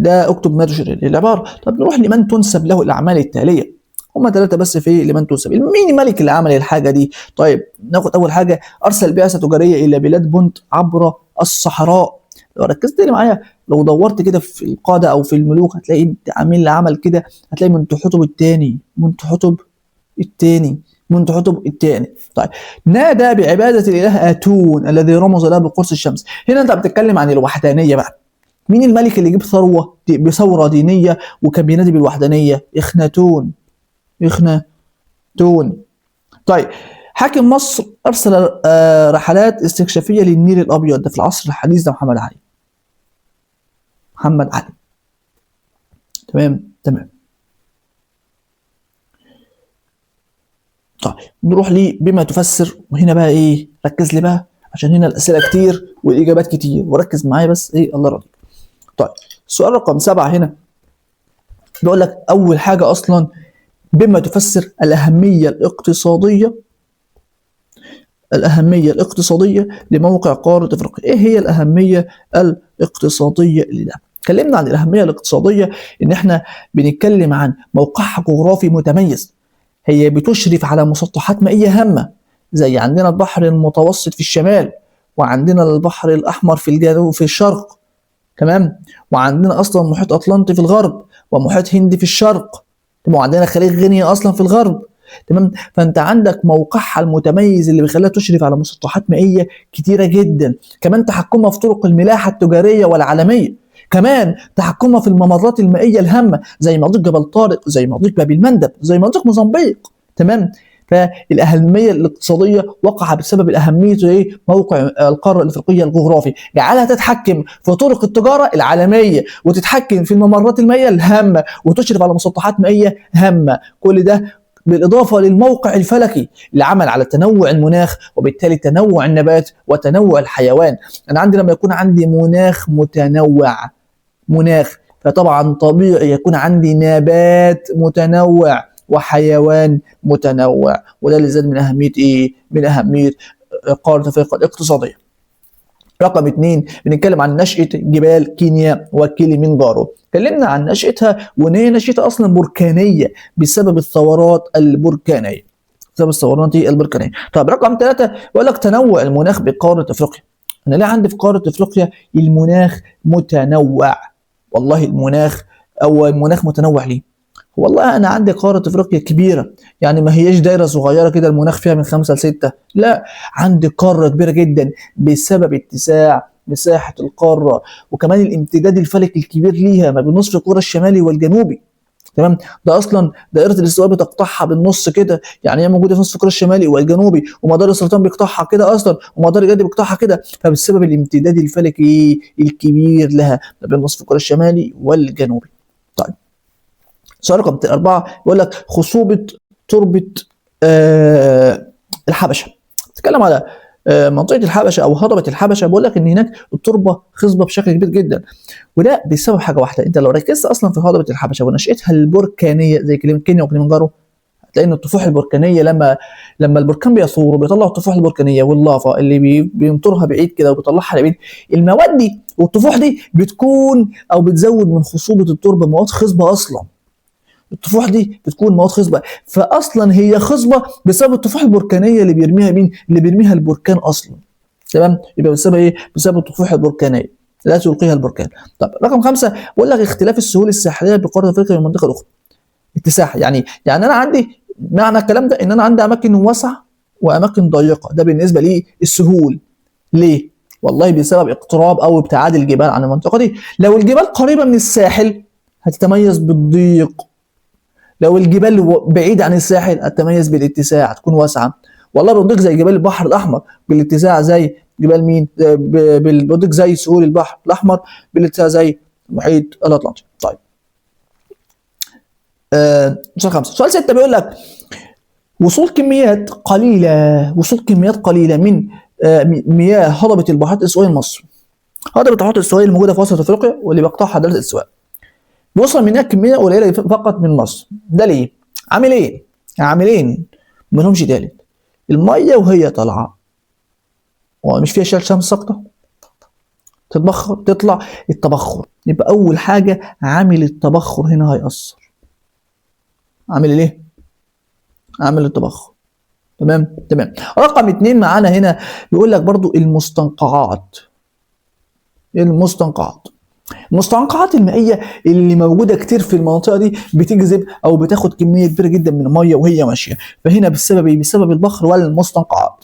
ده اكتب ما تشير اليه العباره. طب نروح لمن تنسب له الاعمال التاليه. هما 3 بس في لمن تنسب. مين الملك اللي عمل الحاجه دي؟ طيب ناخد اول حاجه: ارسل بعثه تجاريه الى بلاد بونت عبر الصحراء. لو ركزت لي معايا، لو دورت كده في القاده او في الملوك هتلاقي انت عامل اللي عمل كده، هتلاقي منتحتب الثاني. منتحتب الثاني. منتحتب الثاني. طيب نادى بعباده الاله اتون الذي رمز له بقرص الشمس. هنا انت بتتكلم عن الوحدانيه بقى. مين الملك اللي جيب بثوره دينيه وكان بينادي بالوحدانيه؟ اخناتون. اخناتون. طيب حاكم مصر ارسل رحلات استكشافيه للنيل الابيض. ده في العصر الحديث، ده محمد علي. محمد علي. تمام تمام. طيب نروح لي بما تفسر. وهنا بقى ايه؟ ركز لي بقى عشان هنا الاسئله كتير والاجابات كتير، وركز معايا بس ايه الله يرضيك. طيب السؤال رقم 7 هنا بيقول لك اول حاجه اصلا بما تفسر الاهميه الاقتصاديه. الأهمية الاقتصادية لموقع قارة أفريقيا. إيه هي الأهمية الاقتصادية اللي ده؟ اتكلمنا عن الأهمية الاقتصادية إن إحنا بنتكلم عن موقعها جغرافي متميز. هي بتشرف على مسطحات مائية هامة، زي عندنا البحر المتوسط في الشمال، وعندنا البحر الأحمر في الجنوب في الشرق، تمام، وعندنا أصلا محيط أطلنطي في الغرب، ومحيط هندي في الشرق، وعندنا خليج غينيا أصلا في الغرب، تمام. فانت عندك موقعها المتميز اللي بيخليها تشرف على مسطحات مائيه كتيره جدا. كمان تحكمها في طرق الملاحه التجاريه والعالميه. كمان تحكمها في الممرات المائيه الهامه زي مضيق جبل طارق، زي مضيق باب المندب، زي مضيق موزمبيق، تمام. فالاهميه الاقتصاديه وقع بسبب الاهميه ايه؟ موقع القاره الافريقيه الجغرافي، جعلها تتحكم في طرق التجاره العالميه، وتتحكم في الممرات المائيه الهامه، وتشرف على مسطحات مائيه هامه. كل ده بالإضافة للموقع الفلكي اللي عمل على تنوع المناخ، وبالتالي تنوع النبات وتنوع الحيوان. أنا عندي لما يكون عندي مناخ متنوع، مناخ، فطبعا طبيعي يكون عندي نبات متنوع وحيوان متنوع. وده اللي زاد من أهمية إيه؟ من أهمية قارة أفريقيا الاقتصادية. رقم 2 بنتكلم عن نشأة جبال كينيا وكيليمنجارو. اتكلمنا عن نشأتها وان هي نشأتها اصلا بركانيه بسبب الثورات البركانيه. بسبب الثورات البركانيه. طب رقم 3 بيقول لك تنوع المناخ بقاره افريقيا. انا ليه عندي في قاره افريقيا المناخ متنوع؟ والله المناخ متنوع ليه؟ والله انا عندي قاره افريقيا كبيره، يعني ما هياش دايره صغيره كده المناخ فيها من 5 ل 6، لا، عندي قاره كبيره جدا بسبب اتساع مساحه القاره، وكمان الامتداد الفلكي الكبير ليها ما بين نصف الكره الشمالي والجنوبي. تمام. ده اصلا دائره الاستواء بتقطعها بالنص كده، يعني هي موجوده في نصف الكره الشمالي والجنوبي، ومدار السرطان بيقطعها كده اصلا، ومدار الجدي بيقطعها كده، فبسبب الامتداد الفلكي الكبير لها ما بين نصف الكره الشمالي والجنوبي. طيب سؤال رقم 4 بيقول لك خصوبة تربة الحبشة. تتكلم على منطقة الحبشة أو هضبة الحبشة. بيقول لك إن هناك التربة خصبة بشكل كبير جدا، وده بسبب حاجة واحدة. أنت لو ركزت أصلا في هضبة الحبشة ونشأتها البركانية زي كينيا وكليمنجارو، هتلاقي إن الطفوح البركانية لما البركان بيثور وبيطلع الطفوح البركانية واللافا اللي بينطرها بعيد كده وبيطلعها لبعيد، المواد دي والطفوح دي بتكون أو بتزود من خصوبة التربة مواد خصبة أصلا. الطفوح دي بتكون مواد خصبه، فاصلا هي خصبه بسبب الطفوح البركانيه اللي بيرميها مين؟ اللي بيرميها البركان اصلا. تمام؟ يبقى بسبب ايه؟ بسبب الطفوح البركانيه لا تلقيها البركان. طب رقم 5 بقول لك اختلاف السهول الساحليه بقاره افريقيا من المنطقه الاخرى. اتساع يعني انا عندي معنى الكلام ده ان انا عندي اماكن واسعه واماكن ضيقه، ده بالنسبه لي السهول. ليه؟ والله بسبب اقتراب او ابتعاد الجبال عن المنطقه دي. لو الجبال قريبه من الساحل هتتميز بالضيق، لو الجبال بعيدة عن الساحل هتتميز بالاتساع، تكون واسعة. والله بيضيق زي جبال البحر الأحمر، بالاتساع زي جبال مين؟ بيضيق زي سهول البحر الأحمر، بالاتساع زي المحيط الأطلنطي. طيب سؤال 5. سؤال 6 بيقول لك وصول كميات قليلة من مياه هضبة البحيرات الأسوية لمصر. هضبة البحيرات الأسوية الموجودة في وسط أفريقيا واللي بيقطعها دلتا الأسواق، بيوصل منها كميه قليله فقط من مصر. ده ليه؟ عاملين ما لهمش تالت. الميه وهي طالعه ومش فيها شمس ساقطه تتبخر تطلع التبخر، يبقى اول حاجه عامل التبخر هنا هيأثر. عامل ايه؟ عامل التبخر. تمام. رقم 2 معانا هنا بيقول لك برضو المستنقعات المستنقعات المائيه اللي موجوده كتير في المنطقه دي بتجذب او بتاخد كميه كبيره جدا من الميه وهي ماشيه، فهنا بسبب ايه؟ بسبب البخر والمستنقعات.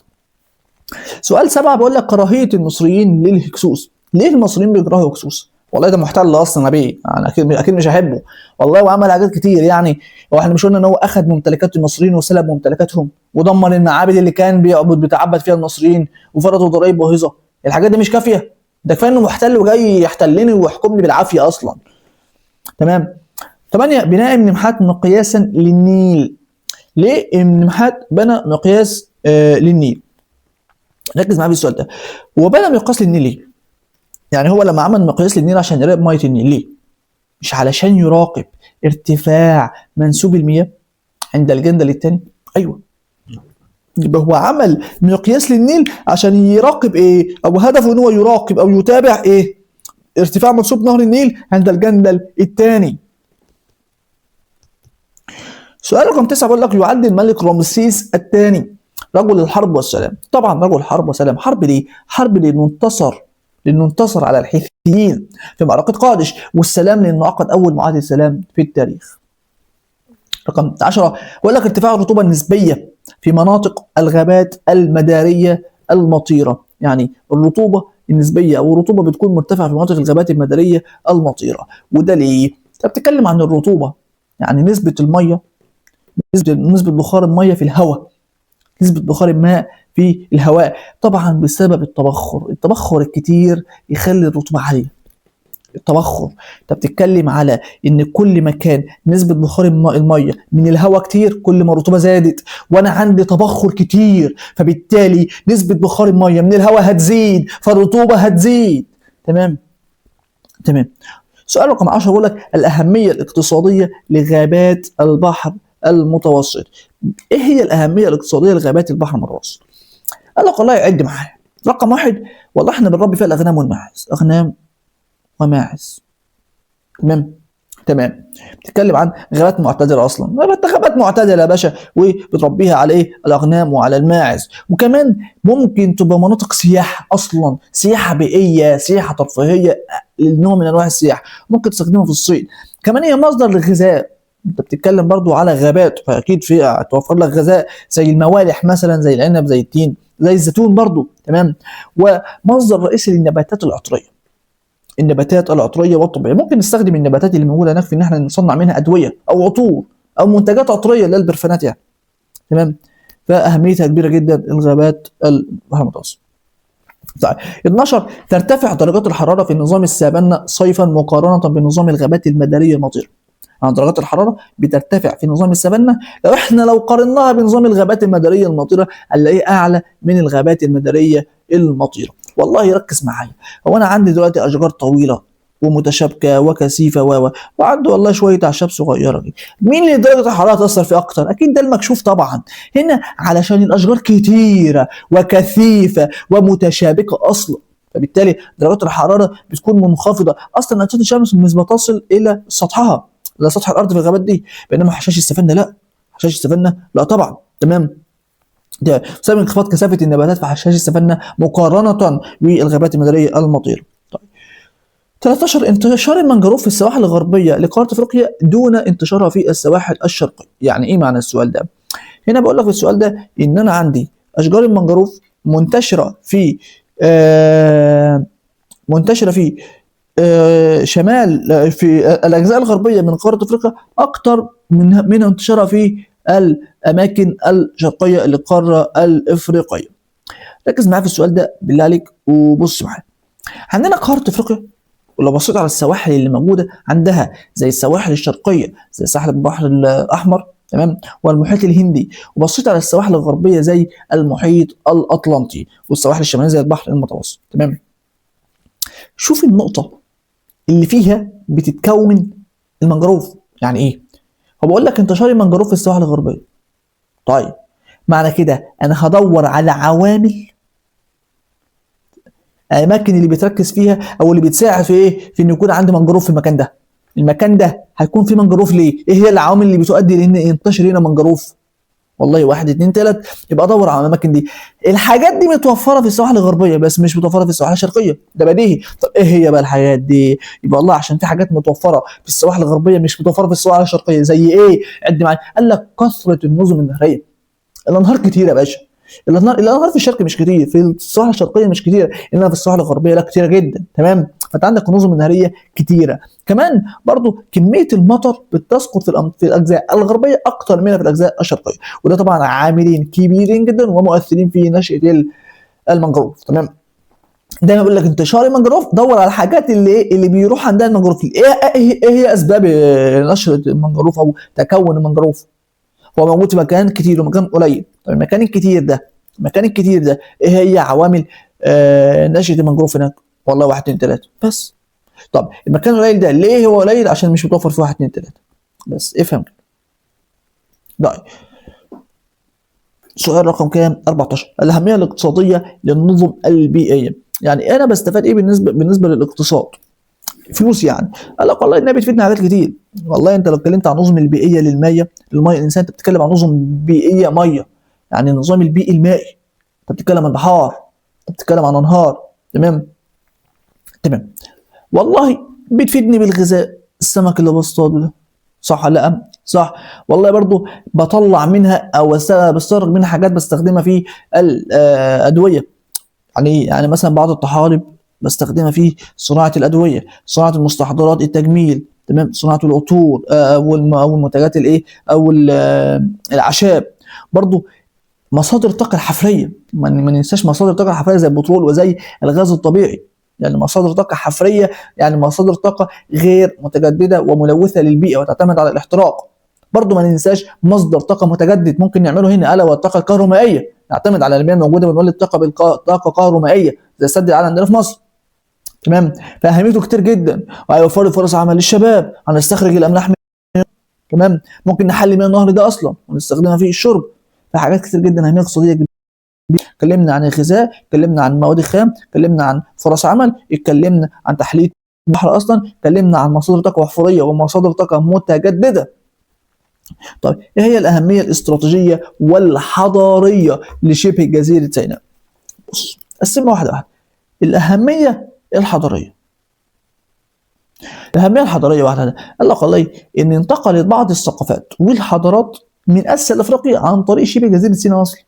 سؤال 7 بيقول لك كراهيه المصريين للهكسوس. ليه المصريين بيكرهوا الهكسوس؟ والله ده محتل اصلا نبيه، انا اكيد مش هحبه والله، وعمل حاجات كتير. يعني هو احنا مش قلنا ان هو اخذ ممتلكات المصريين وسلب ممتلكاتهم ودمر المعابد اللي كان بيتعبد فيها المصريين وفرضوا ضرائب باهظه؟ الحاجات دي مش كافيه؟ ده كفايه انه محتل وجاي يحتلني ويحكمني بالعافيه اصلا. تمام. 8 بناء ابن محات مقياسا للنيل. ليه ابن محات بنى مقياس للنيل؟ ركز معايا في السؤال ده. هو بنى مقياس للنيل ليه؟ يعني هو لما عمل مقياس للنيل عشان يراقب ميه النيل، ليه؟ مش علشان يراقب ارتفاع منسوب المياه عند الجندل الثاني؟ ايوه، يبقى هو عمل مقياس للنيل عشان يراقب ايه؟ او هدفه ان هو يراقب او يتابع ايه؟ ارتفاع منسوب نهر النيل عند الجندل الثاني. سؤال رقم 9 بيقول لك يعد الملك رمسيس الثاني رجل الحرب والسلام. طبعا رجل حرب وسلام. حرب ليه؟ حرب لانه انتصر على الحيثيين في معركة قادش، والسلام لانه عقد اول معاهدة سلام في التاريخ. رقم 10 بيقول لك ارتفاع الرطوبة النسبية في مناطق الغابات المدارية المطيرة. يعني الرطوبة النسبية او الرطوبة بتكون مرتفعة في مناطق الغابات المدارية المطيرة. وده ليه؟ انت بتتكلم عن الرطوبة، يعني نسبة المية، نسبة بخار المية في الهواء، نسبة بخار الماء في الهواء، طبعا بسبب التبخر الكتير يخلي الرطوبة عالية. التبخر انت بتتكلم على ان كل ما كان نسبة بخار المية من الهواء كتير كل ما الرطوبة زادت، وانا عندي تبخر كتير فبالتالي نسبة بخار المية من الهواء هتزيد فالرطوبة هتزيد. تمام. سؤال رقم 10 بيقول لك الأهمية الاقتصادية لغابات البحر المتوسط. ايه هي الأهمية الاقتصادية لغابات البحر المتوسط؟ قال لك والله عد معايا. رقم واحد، والله احنا بنربي فيها الاغنام والماعز، اغنام وماعز. تمام. تمام. بتتكلم عن غابات معتدله اصلا، غابات معتدله يا باشا، وبتربيها على ايه؟ الاغنام وعلى الماعز. وكمان ممكن تبقى مناطق سياحه اصلا، سياحه بيئيه، سياحه ترفيهيه، نوع من انواع السياحه، ممكن تستخدمها في الصيد. كمان هي مصدر للغذاء، انت بتتكلم برضو على غابات، فاكيد في هتوفر لك غذاء زي الموالح مثلا، زي العنب، زي التين، زي الزيتون برضو. تمام. ومصدر رئيسي للنباتات العطريه، النباتات العطريه والطبيعيه. ممكن نستخدم النباتات اللي موجوده هناك في ان احنا نصنع منها ادويه او عطور او منتجات عطريه اللي هي البرفانات يعني. تمام. فاهميتها كبيره جدا الغابات البحر المتوسط. طيب 12، ترتفع درجات الحراره في نظام السافانا صيفا مقارنه بنظام الغابات المداريه المطيره. يعني درجات الحراره بترتفع في نظام السافانا، لو قارناها بنظام الغابات المداريه المطيره هنلاقيه اعلى من الغابات المداريه المطيره. والله ركز معايا، هو انا عندي دلوقتي اشجار طويله ومتشابكه وكثيفه وعنده والله شويه اعشاب صغيره دي، مين اللي درجه الحراره تاثر فيه اكتر؟ اكيد ده المكشوف طبعا. هنا علشان الاشجار كتيره وكثيفه ومتشابكه اصلا، فبالتالي درجات الحراره بتكون منخفضه، اصلا اشعه الشمس مش بتصل الى سطحها، لا سطح الارض في الغابات دي. بينما حشائش السفنه لا، حشائش السفنه لا طبعا. تمام. ده بسبب انخفاض كثافه النباتات في حشائش السفنه مقارنه بالغابات المداريه المطيره. طيب 13، انتشار المنجروف في السواحل الغربيه لقاره افريقيا دون انتشارها في السواحل الشرقيه. يعني ايه معنى السؤال ده؟ هنا بقول لك في السؤال ده ان انا عندي اشجار المنجروف منتشره في منتشره في شمال في الاجزاء الغربيه من قاره افريقيا اكثر من انتشارها في الاماكن الشرقيه للقاره الافريقيه. ركز معايا في السؤال ده بالله عليك وبص معايا. عندنا قاره افريقيا، ولو بصيت على السواحل اللي موجوده عندها زي السواحل الشرقيه زي ساحل البحر الاحمر، تمام، والمحيط الهندي، وبصيت على السواحل الغربيه زي المحيط الاطلنطي، والسواحل الشماليه زي البحر المتوسط. تمام. شوف النقطه اللي فيها بتتكون المنجروف يعني ايه. هو بقول لك انتشار المنجروف في السواحل الغربيه. طيب معنى كده انا هدور على عوامل، الاماكن اللي بتركز فيها او اللي بتساعد في ايه، في ان يكون عندي منجروف في المكان ده. المكان ده هيكون فيه منجروف ليه؟ ايه هي العوامل اللي بتؤدي لان ينتشر هنا منجروف؟ والله واحد اتنين تلات، يبقى ادور على الاماكن دي. الحاجات دي متوفره في السواحل الغربيه بس مش متوفره في السواحل الشرقيه، ده بديهي. طب ايه هي بقى الحاجات دي؟ يبقى والله عشان في حاجات متوفره في السواحل الغربيه مش متوفره في السواحل الشرقيه، زي ايه؟ عد معايا. قال لك كثره النظم النهريه. الانهار كتير يا باشا، الانهار في الشرق مش كتير، في السواحل الشرقيه مش كتير، انما في السواحل الغربيه لا كتيره جدا. تمام. فانت عندك النظم النهريه كتيره. كمان برضو كميه المطر بتسقط في الاجزاء الغربيه اكتر منها في الاجزاء الشرقيه، وده طبعا عاملين كبيرين جدا ومؤثرين في نشاه المنجروف. تمام. دايما بقول لك انتشار المنجروف دور على الحاجات اللي بيروح عندها المنجروف. ايه هي اسباب نشر المنجروف او تكون المنجروف؟ هو موجود في مكان كتير ومكان قليل. طيب المكان الكتير ده ايه هي عوامل نشأة المنجروف هناك؟ والله واحد اتنين تلاته بس. طب المكان القليل ده ليه هو قليل؟ عشان مش متوفر فيه واحد اتنين تلاته بس. افهم كده. طيب سؤال رقم كام؟ 14، الأهمية الاقتصادية للنظم البيئية. يعني أنا بستفاد إيه بالنسبة للاقتصاد؟ فلوس يعني. قال لك والله انها بتفيدنا حاجات كتير. والله انت لو اتكلمت عن النظم البيئيه للميه، الانسان انت بتتكلم عن نظم بيئيه ميه، يعني النظام البيئي المائي. انت بتتكلم عن بحار، انت بتتكلم عن انهار. تمام. تمام. والله بتفيدني بالغذاء، السمك اللي بصطاده ده، صح ولا لا؟ صح. والله برضو بطلع منها او بستخرج منها حاجات بستخدمها في الادويه. يعني مثلا بعض الطحالب بستخدمها في صناعة الأدوية، صناعة المستحضرات التجميل. تمام. صناعة العطور أو المنتجات الإيه أو الأعشاب. برضو مصادر الطاقة الحفرية، ما ننساش مصادر الطاقة الحفرية زي البترول وزي الغاز الطبيعي. يعني مصادر طاقة حفرية، يعني مصادر طاقة غير متجددة وملوثة للبيئة وتعتمد على الاحتراق. برضو ما ننساش مصدر طاقة متجدد ممكن نعمله هنا ألا والطاقة الكهرومائية، نعتمد على المياه الموجودة بنولد طاقة كهرومائية زي السد العالي عندنا في مصر. تمام. فأهميته كتير جدا، وهيوفر فرص عمل للشباب، هنستخرج الأملاح منه. تمام. ممكن نحلي مياه النهر ده أصلا ونستخدمها في الشرب. في حاجات كتير جدا أهمية اقتصادية اتكلمنا عن الغذاء، اتكلمنا عن مواد الخام، اتكلمنا عن فرص عمل، اتكلمنا عن تحليه البحر اصلا، اتكلمنا عن مصادر طاقه حفريه ومصادر طاقه متجدده. طيب ايه هي الاهميه الاستراتيجيه والحضاريه لشبه جزيره سيناء؟ بص قسمها واحده واحده. الاهميه الحضاريه، الاهميه الحضاريه واحده، قال لك والله ان انتقلت بعض الثقافات والحضارات من اسيا لافريقيا عن طريق شبه جزيره سيناء اصلا.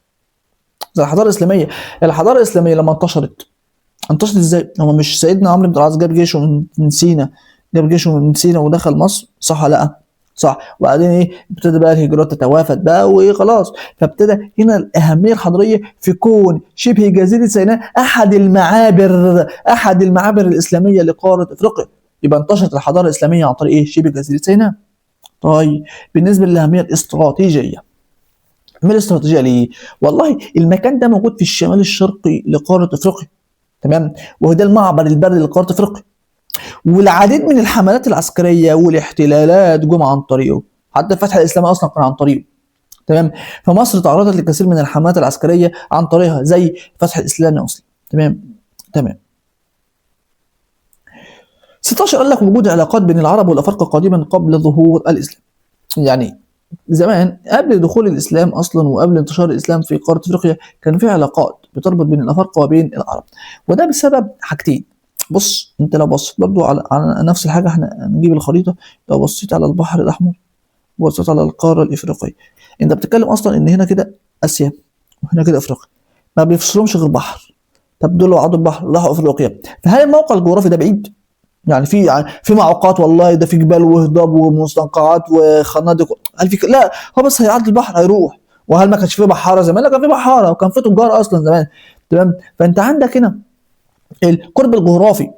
زي الحضاره الاسلاميه، الحضاره الاسلاميه لما انتشرت ازاي؟ هو مش سيدنا عمرو بن العاص جاب جيشه من سينا، جاب جيشه من سينا ودخل مصر، صح ولا لا؟ صح. وبعدين ايه؟ ابتدى بقى الهجرات تتوافد بقى وايه خلاص، فابتدى هنا الاهميه الحضاريه في كون شبه جزيره سيناء احد المعابر الاسلاميه لقاره افريقيا. يبقى انتشرت الحضاره الاسلاميه عن طريق ايه؟ شبه جزيره سيناء. طيب بالنسبه للاهميه الاستراتيجيه، من الاستراتيجيه ليه؟ والله المكان ده موجود في الشمال الشرقي لقاره افريقيا، تمام؟ وهو ده المعبر البري لقاره افريقيا، والعديد من الحملات العسكريه والاحتلالات جم عن طريقه، حتى الفتح الاسلامي اصلا كان عن طريقه، تمام؟ فمصر تعرضت لكثير من الحملات العسكريه عن طريقها زي الفتح الاسلامي اصلا، تمام. 16 قال لك وجود علاقات بين العرب والافارقه قديما قبل ظهور الاسلام. يعني زمان قبل دخول الاسلام اصلا وقبل انتشار الاسلام في قاره افريقيا كان في علاقات بتربط بين الافارقه وبين العرب، وده بسبب حاجتين. بص انت لو بصيت برضو على نفس الحاجه، احنا نجيب الخريطه، لو بصيت على البحر الاحمر وبصيت على القاره الافريقيه، انت بتتكلم اصلا ان هنا كده اسيا وهنا كده افريقيا، ما بيفصلهمش غير بحر. طب دول لو عدوا البحر راحوا افريقيا، فهل الموقع الجغرافي ده بعيد؟ يعني في معوقات، والله ده في جبال وهضاب ومستنقعات وخنادق، هل في لا، هو بس هيعدي البحر هيروح. وهل ما كانش فيه بحاره زمان؟ لا كان فيه بحاره وكان فيه تجار اصلا زمان، تمام؟ فانت عندك هنا القرب الجغرافي،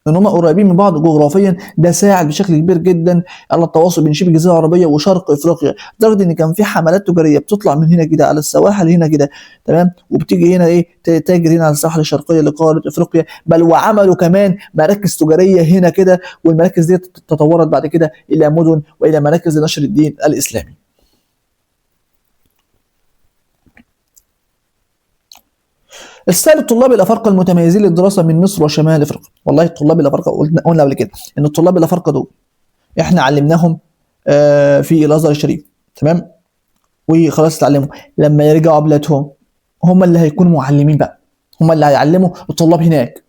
ان هم قريبين من بعض جغرافيا، ده ساعد بشكل كبير جدا على التواصل بين شبه الجزيره العربيه وشرق افريقيا، لدرجه ان كان في حملات تجاريه بتطلع من هنا كده على السواحل هنا كده، تمام؟ وبتيجي هنا ايه تاجر هنا على الساحل الشرقيه لقاره افريقيا، بل وعملوا كمان مراكز تجاريه هنا كده، والمراكز دي تطورت بعد كده الى مدن والى مراكز لنشر الدين الاسلامي. السائل الطلاب الافارقه المتميزين للدراسه من مصر وشمال افريقيا، والله الطلاب الافارقه قلنا قبل كده ان الطلاب الافارقه دول احنا علمناهم في الازهر الشريف، تمام؟ وخلاص اتعلموا، لما يرجعوا بلادهم هم اللي هيكونوا معلمين بقى، هم اللي هيعلموا الطلاب هناك،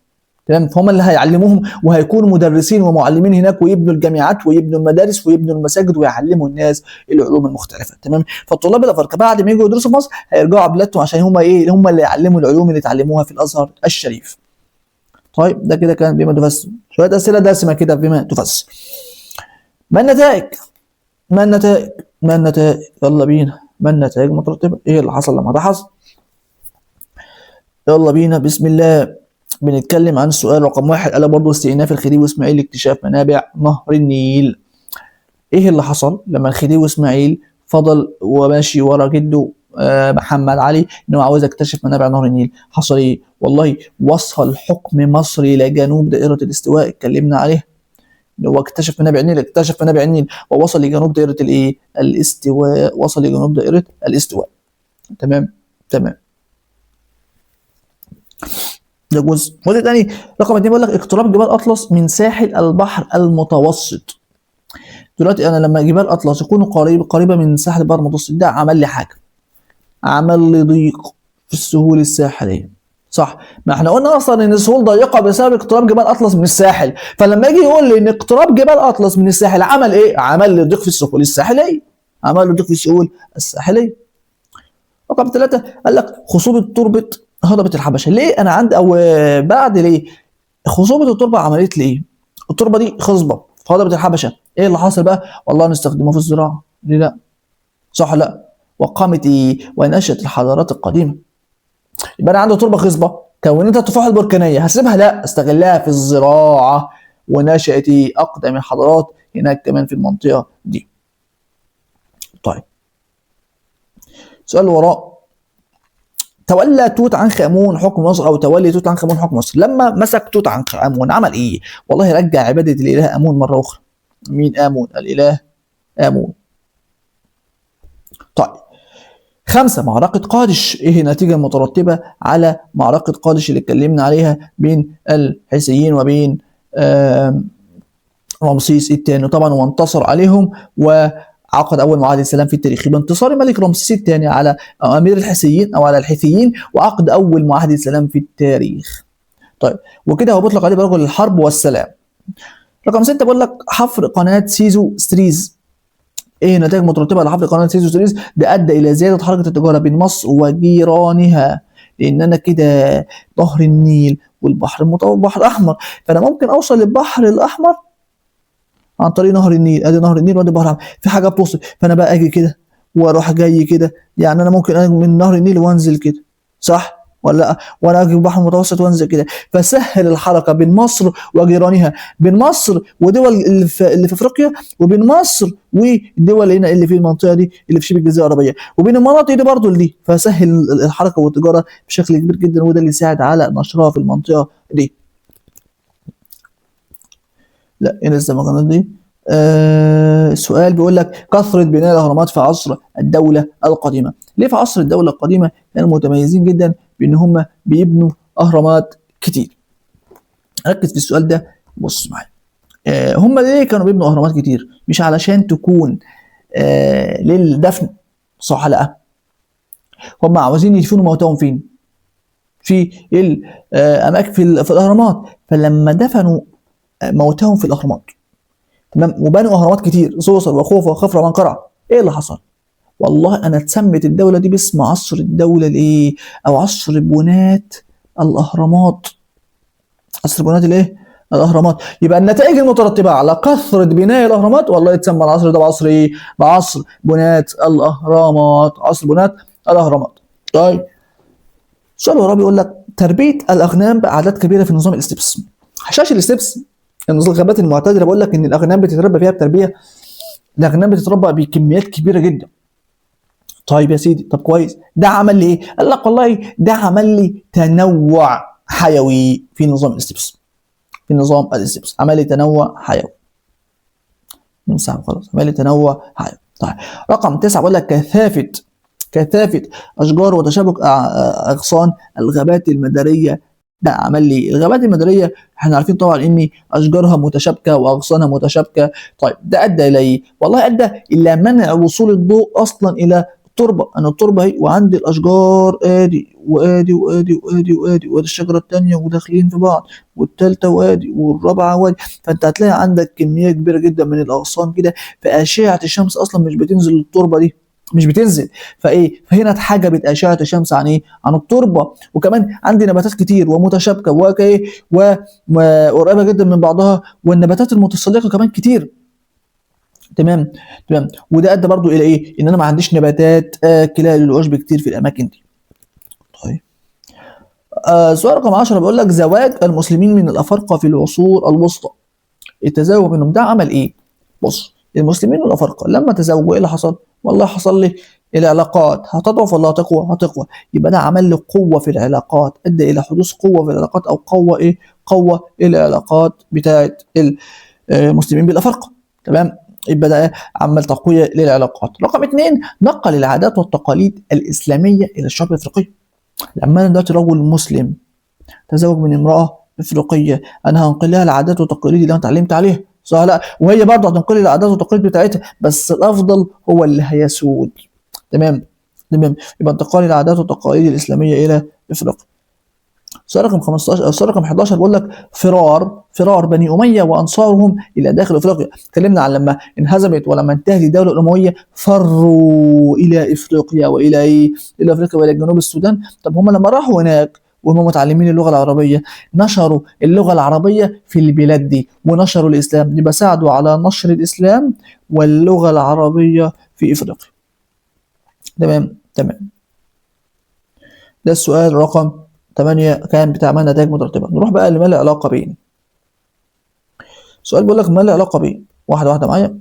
تمام؟ فهم اللي هيعلموهم وهيكونوا مدرسين ومعلمين هناك، ويبنوا الجامعات ويبنوا المدارس ويبنوا المساجد ويعلموا الناس العلوم المختلفه، تمام؟ فالطلاب الافارقه بعد ما يجوا يدرسوا في مصر هيرجعوا بلادهم عشان هم ايه؟ هم اللي يعلموا العلوم اللي اتعلموها في الازهر الشريف. طيب ده كده كان بما تفسر، شويه اسئله دسمه كده بما تفسر. ما النتائج؟ ما النتائج يلا بينا، ما النتائج مترتبه؟ ايه اللي حصل لما ده حصل؟ يلا بينا بسم الله. بنتكلم عن السؤال رقم 1، قال برضه استئناف الخديوي واسماعيل لاكتشاف منابع نهر النيل. ايه اللي حصل لما الخديوي واسماعيل فضل وماشي ورا جده محمد علي انه عاوز يكتشف منابع نهر النيل؟ حصل ايه؟ والله وصل حكم مصر الى جنوب دائره الاستواء، اتكلمنا عليه، هو اكتشف منابع النيل ووصل لجنوب دائره الايه؟ الاستواء، وصل لجنوب دائره الاستواء، تمام. ده جزء تاني. رقم 2 بيقول لك اقتراب جبال اطلس من ساحل البحر المتوسط. دلوقتي انا لما جبال اطلس يكونوا قريبه من ساحل البحر المتوسط، ده عمل لي حاجه، عمل لي ضيق في السهول الساحليه، صح؟ ما احنا قلنا اصلا ان السهول ضيقه بسبب اقتراب جبال اطلس من الساحل، فلما يجي يقول لي ان اقتراب جبال اطلس من الساحل عمل ايه؟ عمل لي ضيق في السهول الساحليه، عمل لي ضيق في السهول الساحليه. رقم 3 قال لك خصوبه تربه هضبه الحبشه. ليه انا عندي او بعد ليه خصوبه التربه عملت لي ايه؟ التربه دي خصبه في هضبه الحبشه، ايه اللي حاصل بقى؟ والله نستخدمه في الزراعه، ليه لا؟ صح لا؟ وقامت ايه؟ ونشأت الحضارات القديمه. يبقى انا عندي تربه خصبه كونتها التفاحه البركانيه، هسيبها؟ لا، استغلها في الزراعه، ونشأت ايه؟ اقدم الحضارات هناك كمان في المنطقه دي. طيب سؤال وراء، تولى توت عنخ امون حكم مصر، او تولي توت عنخ امون حكم مصر، لما مسك توت عنخ امون عمل ايه؟ والله رجع عباده الاله امون مره اخرى. مين امون؟ الاله امون. طيب 5. معركة قادش، ايه النتيجة المترتبة على معركة قادش اللي اتكلمنا عليها بين الحيثيين وبين رمسيس الثاني طبعا، وانتصر عليهم وعقد اول معاهده سلام في التاريخ بانتصار الملك رمسيس الثاني على امير الحيثيين او على الحيثيين، وعقد اول معاهده سلام في التاريخ. طيب وكده هو بيطلق عليه برجل الحرب والسلام. رقم 6 بقول لك حفر قناه سيزو ستريز، ايه النتائج المترتبه على حفر قناه سيزو ستريز؟ ده ادى الى زياده حركه التجاره بين مصر وجيرانها، لان انا كده نهر النيل والبحر المتوسط والبحر الاحمر، فانا ممكن اوصل للبحر الاحمر عن طريق نهر النيل، ادي نهر النيل وادي البحر الاحمر، في حاجه بتوصل، فانا بقى اجي كده واروح جاي كده، يعني انا ممكن اجي من نهر النيل وانزل كده، صح ولا لا؟ وانا اجي البحر المتوسط وانزل كده، فسهل الحركه بين مصر وجيرانها، بين مصر ودول اللي في افريقيا، وبين مصر والدول هنا اللي في المنطقه دي اللي في شبه الجزيره العربيه، وبين المناطق دي برضه دي، فسهل الحركه والتجاره بشكل كبير جدا، وده اللي يساعد على نشرها في المنطقه دي. لا هنا الزمكانات دي. السؤال بيقول لك كثرة بناء الأهرامات في عصر الدولة القديمة. ليه في عصر الدولة القديمة كانوا متميزين جدا بإن هم بيبنوا أهرامات كتير؟ ركز في السؤال ده، بص معايا. هم ليه كانوا بيبنوا أهرامات كتير؟ مش علشان تكون للدفن، صح؟ لا، هم عاوزين يدفنوا موتاهم فين؟ في الأماكن في الأهرامات، فلما دفنوا موتاهم في الأهرامات تمام، وبنوا اهرامات كتير، صوصر وخوفه وخفرع ومنقرع، ايه اللي حصل؟ والله انا اتسمت الدوله دي باسم عصر الدوله الايه؟ او عصر بناة الاهرامات. عصر بناة الايه؟ الاهرامات. يبقى النتائج المترتبه على كثره بناء الاهرامات والله يتسمى العصر ده بعصر ايه؟ بعصر بناة الاهرامات، عصر بناة الاهرامات. طيب السؤال وراه بيقول لك تربيه الاغنام باعداد كبيره في نظام الاستبس. حشاش الاستبس، الغابات المعتدله، بقول لك ان الاغنام بتتربى فيها بتربيه، الاغنام بتتربى بكميات كبيره جدا. طيب يا سيدي، طب كويس، ده عمل لي ايه؟ قال لك والله ده عمل لي تنوع حيوي في نظام الاستبس، في نظام الاستبس عمل لي تنوع حيوي. نمسحه خلاص، عمل لي تنوع حيوي. طيب رقم 9 بقول لك كثافه اشجار وتشابك اغصان الغابات المداريه. ده عمل لي الغابات المداريه، احنا عارفين طبعا ان اشجارها متشابكه واغصانها متشابكه. طيب ده ادى الى ايه؟ والله ادى الى منع وصول الضوء اصلا الى التربه، انا التربه اهي وعندي الاشجار ادي وادي وادي وادي وادي وادي الشجره الثانيه وداخلين في بعض، والثالثه وادي والرابعه وادي، فانت هتلاقي عندك كميه كبيره جدا من الاغصان كده، فاشعه الشمس اصلا مش بتنزل للتربه دي، مش بتنزل، فهنا اتحجبت اشعه الشمس عن ايه؟ عن التربه. وكمان عندي نباتات كتير ومتشابكه وقريبه جدا من بعضها، والنباتات المتسلقه كمان كتير. تمام تمام، وده ادى برضو الى ايه؟ ان انا ما عنديش نباتات اكله للعشب كتير في الاماكن دي. طيب سؤال رقم 10 بيقول لك زواج المسلمين من الافارقه في العصور الوسطى. التزاوج منهم ده عمل ايه؟ بص، المسلمين والافارقه لما تزوجوا ايه اللي حصل؟ والله حصل لي العلاقات هتضعف ولا هتقوى؟ هتقوى. يبقى ده عمل لي قوه في العلاقات، ادى الى حدوث قوه في العلاقات، او قوه ايه؟ قوه العلاقات بتاعت المسلمين بالافارقه. تمام، يبقى ده عمل تقويه للعلاقات. رقم 2 نقل العادات والتقاليد الاسلاميه الى الشعوب الافريقيه. لما انا دلوقتي رجل مسلم تزوج من امراه افريقيه، انا هنقل لها العادات والتقاليد اللي انا اتعلمت عليها، صح؟ لا، وهي برضه هتنقل لي العادات والتقاليد بتاعتها، بس الافضل هو اللي هيسود. تمام تمام، يبقى انتقال العادات والتقاليد الاسلاميه الى افريقيا. سؤال رقم 15 سؤال رقم 11 بيقول لك فرار بني اميه وانصارهم الى داخل افريقيا. اتكلمنا عن لما انهزمت ولما انتهت الدوله الامويه فروا الى افريقيا والى ايه؟ الى افريقيا والى جنوب السودان. طب هم لما راحوا هناك وهم متعلمين اللغه العربيه، نشروا اللغه العربيه في البلاد دي ونشروا الاسلام، يبقى ساعدوا على نشر الاسلام واللغه العربيه في افريقيا. تمام تمام، ده السؤال رقم 8 كان بتاع ما نتائج مترتبة. نروح بقى لما له علاقة بين. السؤال بيقول لك ما له علاقة بين، واحدة واحدة معايا،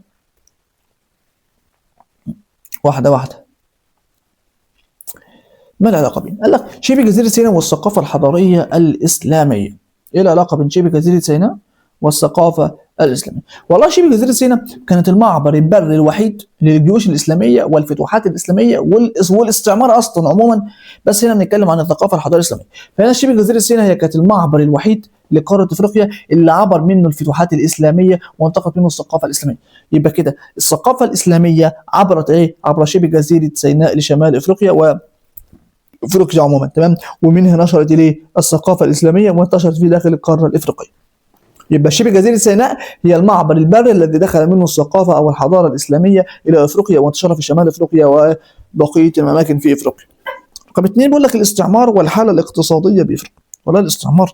واحدة واحدة. ما له علاقة بين؟ قال لك شبه جزيرة سيناء والثقافة الحضارية الإسلامية. إيه العلاقة بين شبه جزيرة سيناء والثقافة الإسلامية. والله شبه جزيرة سيناء كانت المعبر البري الوحيد للجيوش الإسلامية والفتوحات الإسلامية والاستعمار أصلا عموما، بس هنا بنتكلم عن الثقافة الحضارية الإسلامية. فهنا شبه جزيرة سيناء هي كانت المعبر الوحيد لقارة أفريقيا اللي عبر منه الفتوحات الإسلامية وانتقلت منه الثقافة الإسلامية. يبقى كده الثقافة الإسلامية عبرت إيه؟ عبر شبه جزيرة سيناء لشمال أفريقيا وأفريقيا عموما، تمام؟ ومنها نشرت إليه الثقافة الإسلامية وانتشرت في داخل القارة الإفريقية. يبقى شبه جزيرة سيناء هي المعبر البري الذي دخل منه الثقافة أو الحضارة الإسلامية إلى أفريقيا وانتشر في شمال أفريقيا وبقية الأماكن في أفريقيا. رقم 2 بيقول لك الاستعمار والحالة الاقتصادية بأفريقيا. والله الاستعمار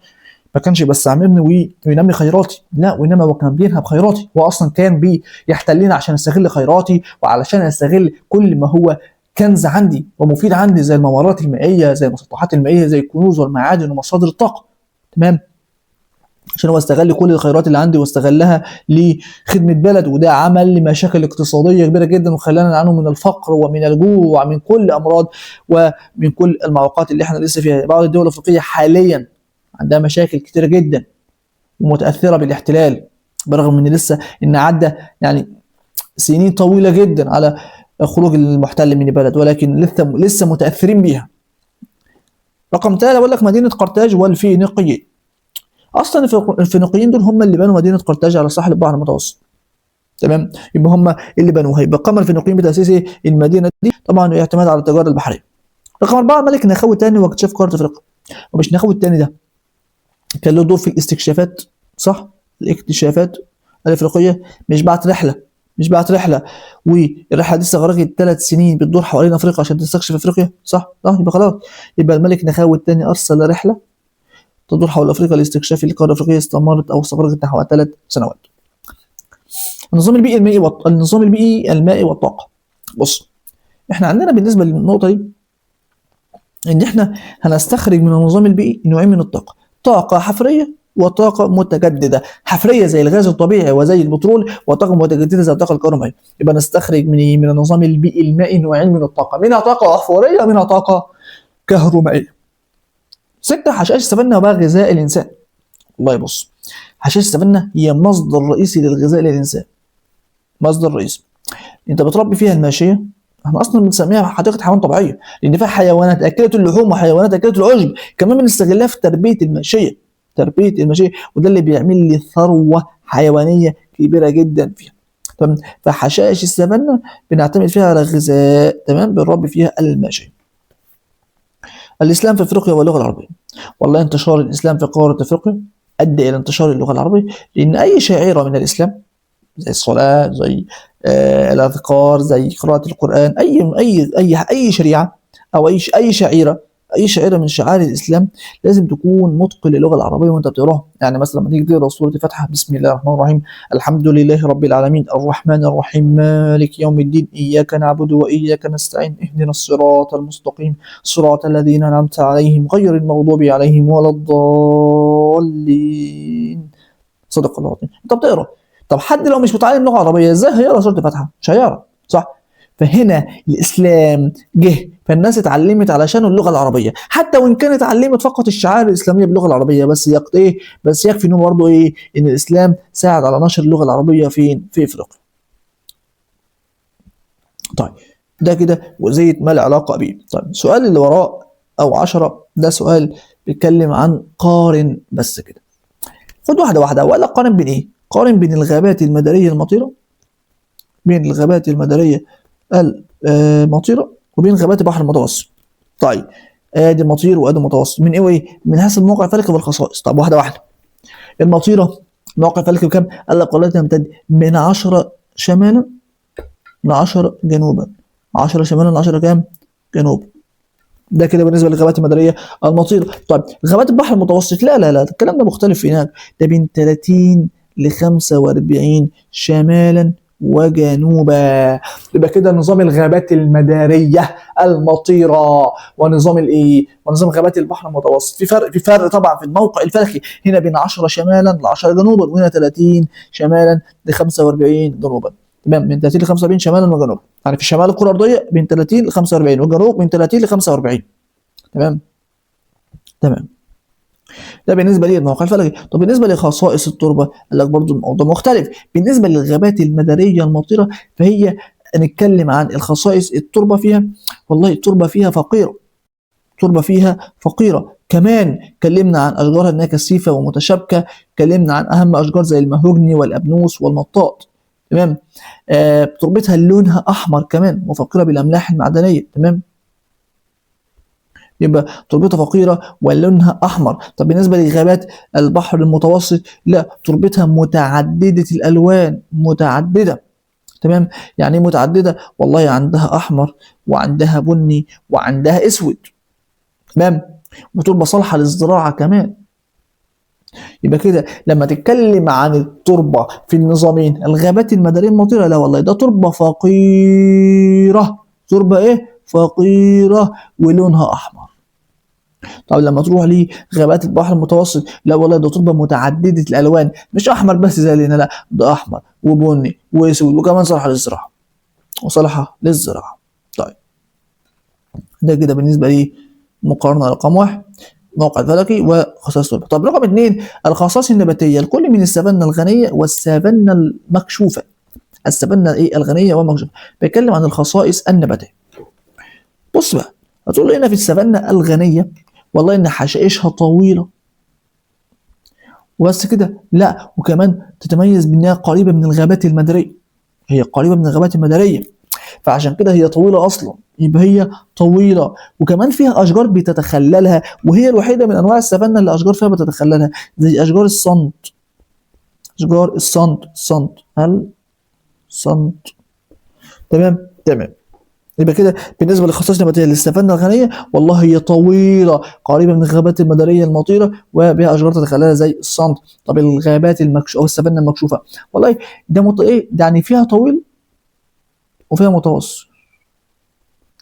ما كانش بيستعمرني وينمي خيراتي، لا، وإنما هو كان بينهب خيراتي. هو أصلا كان بيحتلني عشان يستغل خيراتي وعلشان يستغل كل ما هو كنز عندي ومفيد عندي، زي الممرات المائية، زي المسطحات المائية، زي الكنوز والمعادن ومصادر الطاقة، تمام؟ عشان هو استغل كل الخيرات اللي عندي واستغلها لخدمة بلد، وده عمل لمشاكل اقتصادية كبيرة جدا وخلانا نعاني من الفقر ومن الجوع ومن كل أمراض ومن كل المعوقات اللي احنا لسه فيها. بعض الدول الأفريقية حاليا عندها مشاكل كتيرة جدا ومتأثرة بالاحتلال، برغم ان لسه ان عدى يعني سنين طويلة جدا على خروج المحتل من البلد، ولكن لسه متأثرين بيها. رقم 3 بقول لك مدينة قرطاج والفينيقيين. اصلا الفينيقيين دول هم اللي بنوا مدينه قرطاج على ساحل البحر المتوسط، تمام؟ يبقى هم اللي بنوها. يبقى قام الفينيقيين بتاسيس المدينه دي طبعا اعتماد على التجاره البحريه. رقم 4 الملك نخاوي الثاني واكتشاف قاره افريقيا. ومش نخاوي الثاني ده كان له دور في الاستكشافات، صح؟ الاكتشافات الافريقيه. مش بعت رحله والرحله دي استغرقت 3 سنين بتدور حوالين افريقيا عشان تستكشف افريقيا، صح؟ يبقى خلاص، يبقى الملك نخاوي الثاني ارسل رحله تدور حول افريقيا لاستكشاف القاره الافريقيه استغرقت نحو 3 سنوات. النظام البيئي المائي والطاقه. بص، احنا عندنا بالنسبه للنقطه دي ان احنا هنستخرج من النظام البيئي نوعين من الطاقه، طاقه حفريه وطاقه متجدده. حفريه زي الغاز الطبيعي وزي البترول، وطاقه متجدده زي الطاقه الكهربائيه. يبقى نستخرج من النظام البيئي المائي نوعين من الطاقه، منها طاقه حفريه ومنها طاقه كهرومائيه. 6 حشائش السفنة وبقى غذاء الإنسان. والله بص، حشائش السفنة هي مصدر رئيسي للغذاء للإنسان، مصدر رئيسي. أنت بتربي فيها الماشية، احنا أصلا بنسميها حديقة حيوان طبيعية لأن فيها حيوانات أكلت اللحوم وحيوانات أكلت العشب. كمان بنستغلها في تربية الماشية، وده اللي بيعمل لي ثروة حيوانية كبيرة جدا فيها. تمام؟ فحشائش السفنة بنعتمد فيها على غذاء، تمام؟ بنربي فيها الماشية. الإسلام في أفريقيا واللغة العربية. والله انتشار الإسلام في قارة أفريقيا أدى إلى انتشار اللغة العربية، لأن أي شعيرة من الإسلام زي الصلاة، زي الأذكار، زي قراءة القرآن، أي شريعة أو أي شعيرة من شعائر الإسلام لازم تكون متقن للغة العربية وأنت بتقراها. يعني مثلا لما تيجي تقرا سورة الفاتحة، بسم الله الرحمن الرحيم، الحمد لله رب العالمين الرحمن الرحيم مالك يوم الدين إياك نعبد وإياك نستعين اهدنا الصراط المستقيم صراط الذين أنعمت عليهم غير المغضوب عليهم ولا الضالين. صدق الله العظيم. أنت بتقرا. طب حد لو مش متعلم لغة عربية ازاي هيقرا سورة الفاتحة؟ مش هيعرف، صح؟ فهنا الإسلام جه فالناس اتعلمت علشان اللغة العربية، حتى وإن كانت اتعلمت فقط الشعائر الإسلامية باللغة العربية، بس يكفي إنه برضه إن الإسلام ساعد على نشر اللغة العربية فين؟ في أفريقيا. طيب ده كده وزية ما العلاقة بيه. طيب السؤال اللي وراه أو 10 ده سؤال بيتكلم عن قارن بس كده. خد واحدة واحدة. ولا قارن بين إيه؟ قارن بين الغابات المدارية المطيرة، وبين غابات البحر المتوسط. طيب ادي المطير وادي المتوسط من ايه وايه؟ من حيث الموقع الفلكي والخصائص. طب واحده واحده. المطيره موقع فلكي بكام؟ قال لك والله تمتد من 10 شمالا ل 10 جنوبا. 10 شمالا ل 10 كام؟ جنوب. ده كده بالنسبه للغابات المداريه المطيره. طيب غابات البحر المتوسط لا الكلام ده مختلف هناك، ده بين 30 ل 45 شمالا وجنوبا. يبقى كده نظام الغابات المداريه المطيره ونظام غابات البحر المتوسط في فرق طبعا في الموقع الفلكي، هنا بين 10 شمالا ل 10 جنوبا، وهنا 30 شمالا ل 45 جنوبا. تمام؟ من 30 ل 45 شمالا وجنوبا. يعني في شمال الكره الارضيه من 30 ل 45 والجنوب من 30 ل 45. تمام. ده بالنسبه للموقع الفلكي. طب بالنسبه لخصائص التربه قال لك برضو الموضوع مختلف. بالنسبه للغابات المداريه المطيره فهي نتكلم عن الخصائص التربه فيها، والله التربه فيها فقيره، التربه فيها فقيره. كمان اتكلمنا عن اشجارها انها كثيفه ومتشابكه، اتكلمنا عن اهم اشجار زي المهوجني والابنوس والمطاط. تمام. تربتها لونها احمر كمان وفقيره بالاملاح المعدنيه. تمام. يبقى تربتها فقيره ولونها احمر. طب بالنسبه لغابات البحر المتوسط لا، تربتها متعدده الالوان، متعدده. تمام. يعني ايه متعدده؟ والله عندها احمر وعندها بني وعندها اسود. تمام. وتربه صالحه للزراعه كمان. يبقى كده لما تتكلم عن التربه في النظامين الغابات المداريه المطيره، لا والله ده تربه فقيره، تربه ايه؟ فقيره ولونها احمر. طب لما تروح لغابات البحر المتوسط لا والله ده تربه متعدده الالوان، مش احمر بس زي هنا، لا ده احمر وبني واسود وكمان صالحه للزراعه، وصالحه للزراعه. طيب ده كده بالنسبه لي مقارنه رقم واحد موقع الفلكي وخصائص التربه. طب رقم اثنين الخصائص النباتيه لكل من السافانا الغنيه والسافانا المكشوفه. السافانا ايه؟ الغنيه والمكشوفه. بيتكلم عن الخصائص النباتيه. بص بقى، هتقول لي هنا في السافانا الغنيه والله ان حشائشها طويله وبس كده، لا وكمان تتميز بانها قريبه من الغابات المداريه، هي قريبه من الغابات المداريه فعشان كده هي طويله اصلا، يبقى هي طويله وكمان فيها اشجار بتتخللها، وهي الوحيده من انواع السافانا اللي اشجار فيها بتتخللها زي اشجار الصمت. اشجار الصمت هل صمت. تمام تمام. يبقى كده بالنسبه للخصائص النباتيه للسافانا الغنيه والله هي طويله قريبه من الغابات المداريه المطيره وبها اشجار تتخللها زي الصمت. طب الغابات المكشوفه او السافانا المكشوفه والله ده ايه ده يعني فيها طويل وفيها متوسط.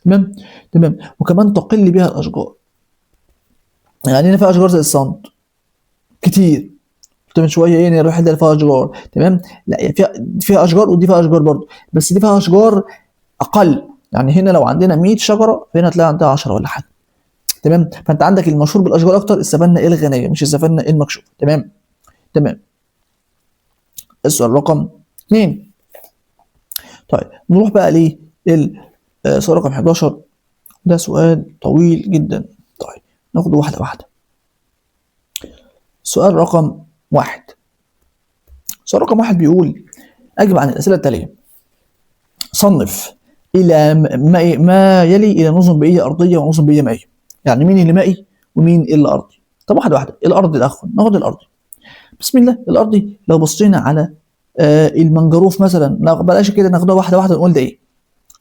تمام تمام. وكمان تقل بها الاشجار، يعني هنا فيها اشجار زي الصمت كتير، قلت من شويه ايه ان الواحده اللي فيها اشجار. تمام. لا يعني فيها اشجار ودي فيها اشجار برضه، بس دي فيها اشجار اقل. يعني هنا لو عندنا 100 شجره فهنا هتلاقي عندها 10 ولا حاجه. تمام. فانت عندك المشهور بالاشجار اكتر السافانا الغنيه مش السافانا المكشوفه. تمام تمام. السؤال رقم 2. طيب نروح بقى للسؤال رقم 11. ده سؤال طويل جدا. طيب ناخده واحده واحده. سؤال رقم 1. سؤال رقم 1 بيقول اجب عن الاسئله التاليه. صنف الى ما يلي الى نظم بيئيه ارضيه ونظم بيئيه مائيه. يعني مين اللي مائي ومين اللي ارضي؟ طب واحده واحده. الارضي الاخر ناخد الارضي. بسم الله. الارضي لو بصينا على المنجروف مثلا، بلاش كده ناخدها واحده واحده نقول ده ايه.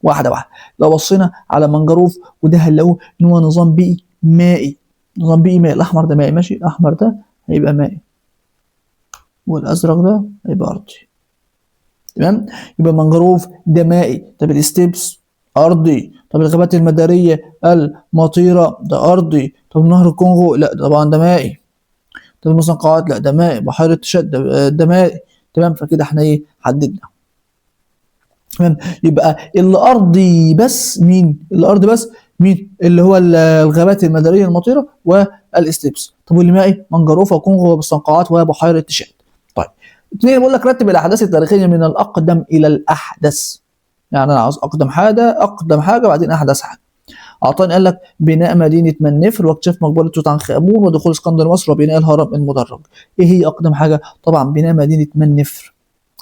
واحده واحده. لو بصينا على منجروف وده هنلاقوه ان هو نظام بيئي مائي. نظام بيئي مائي. الاحمر ده مائي ماشي، الاحمر ده هيبقى مائي والازرق ده هيبقى ارضي. تمام. يبقى المنجروف ده مائي. طب الاستبس ارضي. طب الغابات المداريه المطيره ده ارضي. طب نهر الكونغو لا طبعا ده مائي. طب المستنقعات لا ده مائي. بحيره تشاد ده مائي. تمام. فكده احنا ايه حددنا. تمام. يبقى الارضي بس مين؟ الارض بس مين؟ اللي هو الغابات المداريه المطيره والاستبس. طب واللي مائي منجروف وكونغو ومستنقعات وبحيره تشاد. طيب 2 بقول لك رتب الاحداث التاريخيه من الاقدم الى الاحدث. يعني انا عاوز اقدم حاجه بعدين احدث حاجه. اعطاني قال لك بناء مدينه منفر واكتشاف مقبره توت عنخ امون ودخول اسكندر مصر وبناء الهرم المدرج. ايه هي اقدم حاجه؟ طبعا بناء مدينه منفر.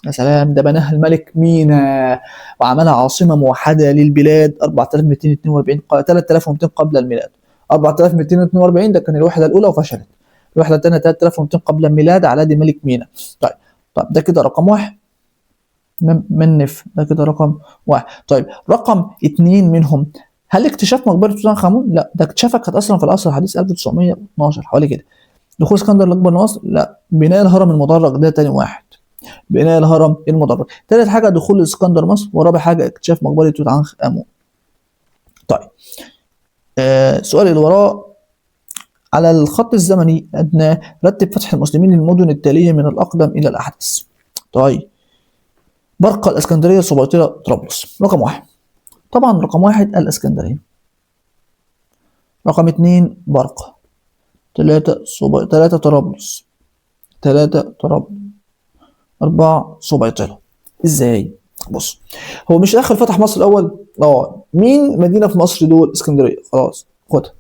يا سلام، ده بناها الملك مينا وعملها عاصمه موحده للبلاد 4242 3200 قبل الميلاد. 4242 ده كان الوحده الاولى وفشلت. الوحده الثانيه 3200 قبل الميلاد على يد الملك مينا. طيب ده كده رقم 1. منف ده كده رقم 1. طيب رقم 2 منهم هل اكتشاف مقبره توت عنخ امون؟ لا ده اكتشافها كانت اصلا في العصر الحديث 1912 حوالي كده. دخول اسكندر الاكبر لمصر لا. بناء الهرم المدرج ده تاني واحد. بناء الهرم المدرج. ثالث حاجه دخول اسكندر مصر، ورابع حاجه اكتشاف مقبره توت عنخ امون. طيب السؤال اللي وراه على الخط الزمني ادناه رتب فتح المسلمين للمدن التاليه من الاقدم الى الاحدث. طيب برقه، الاسكندريه، السبيطره، طرابلس. رقم 1 طبعا رقم 1 الاسكندريه. رقم 2 برقه. 3 طرابلس، 3 طرابلس، 4 سبيطرة. ازاي؟ بص، هو مش اخر فتح مصر الاول؟ مين مدينة في مصر دول؟ اسكندرية. خلاص خدها.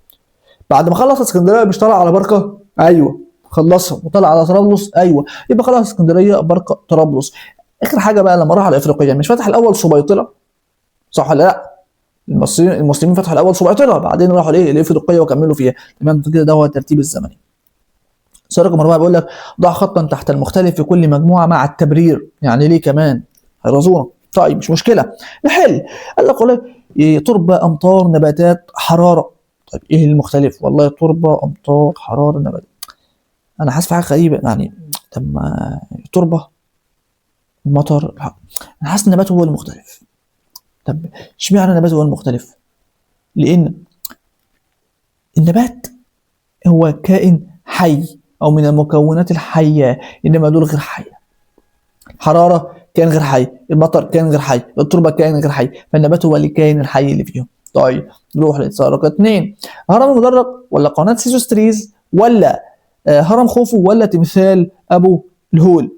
بعد ما خلص اسكندرية مش طلع على بركة؟ ايوه خلصها وطلع على طرابلس. ايوه يبقى خلاص اسكندرية بركة طرابلس. اخر حاجة بقى لما راح على افريقيا مش فتح الاول سبيطرة؟ صح ولا لا؟ المسلمين فتحوا الاول سبيطرة، بعدين راحوا لافريقيا وكملوا فيها. تمام كده، ده هو الترتيب الزمني. السؤال رقم 4 بيقول لك ضع خطا تحت المختلف في كل مجموعة مع التبرير. يعني ليه كمان؟ هيرزونا. طيب مش مشكلة نحل. قال لك والله تربة، أمطار، نباتات، حرارة. طيب إيه المختلف؟ والله تربة، أمطار، حرارة، نباتات. أنا حاسس في حاجة غريبة يعني. طب ما تربة، المطر، أنا حاسس النبات هو المختلف. طب اشمعنى النبات هو المختلف؟ لأن النبات هو كائن حي أو من المكونات الحية، إنما دول غير حية. حرارة كائن غير حي، المطر كائن غير حي، التربة كائن غير حي، فالنبات هو الكائن الحي اللي فيهم. طيب نروح للسؤال رقم 2. هرم المدرج ولا قناة سيزوستريز ولا هرم خوفو ولا تمثال أبو الهول؟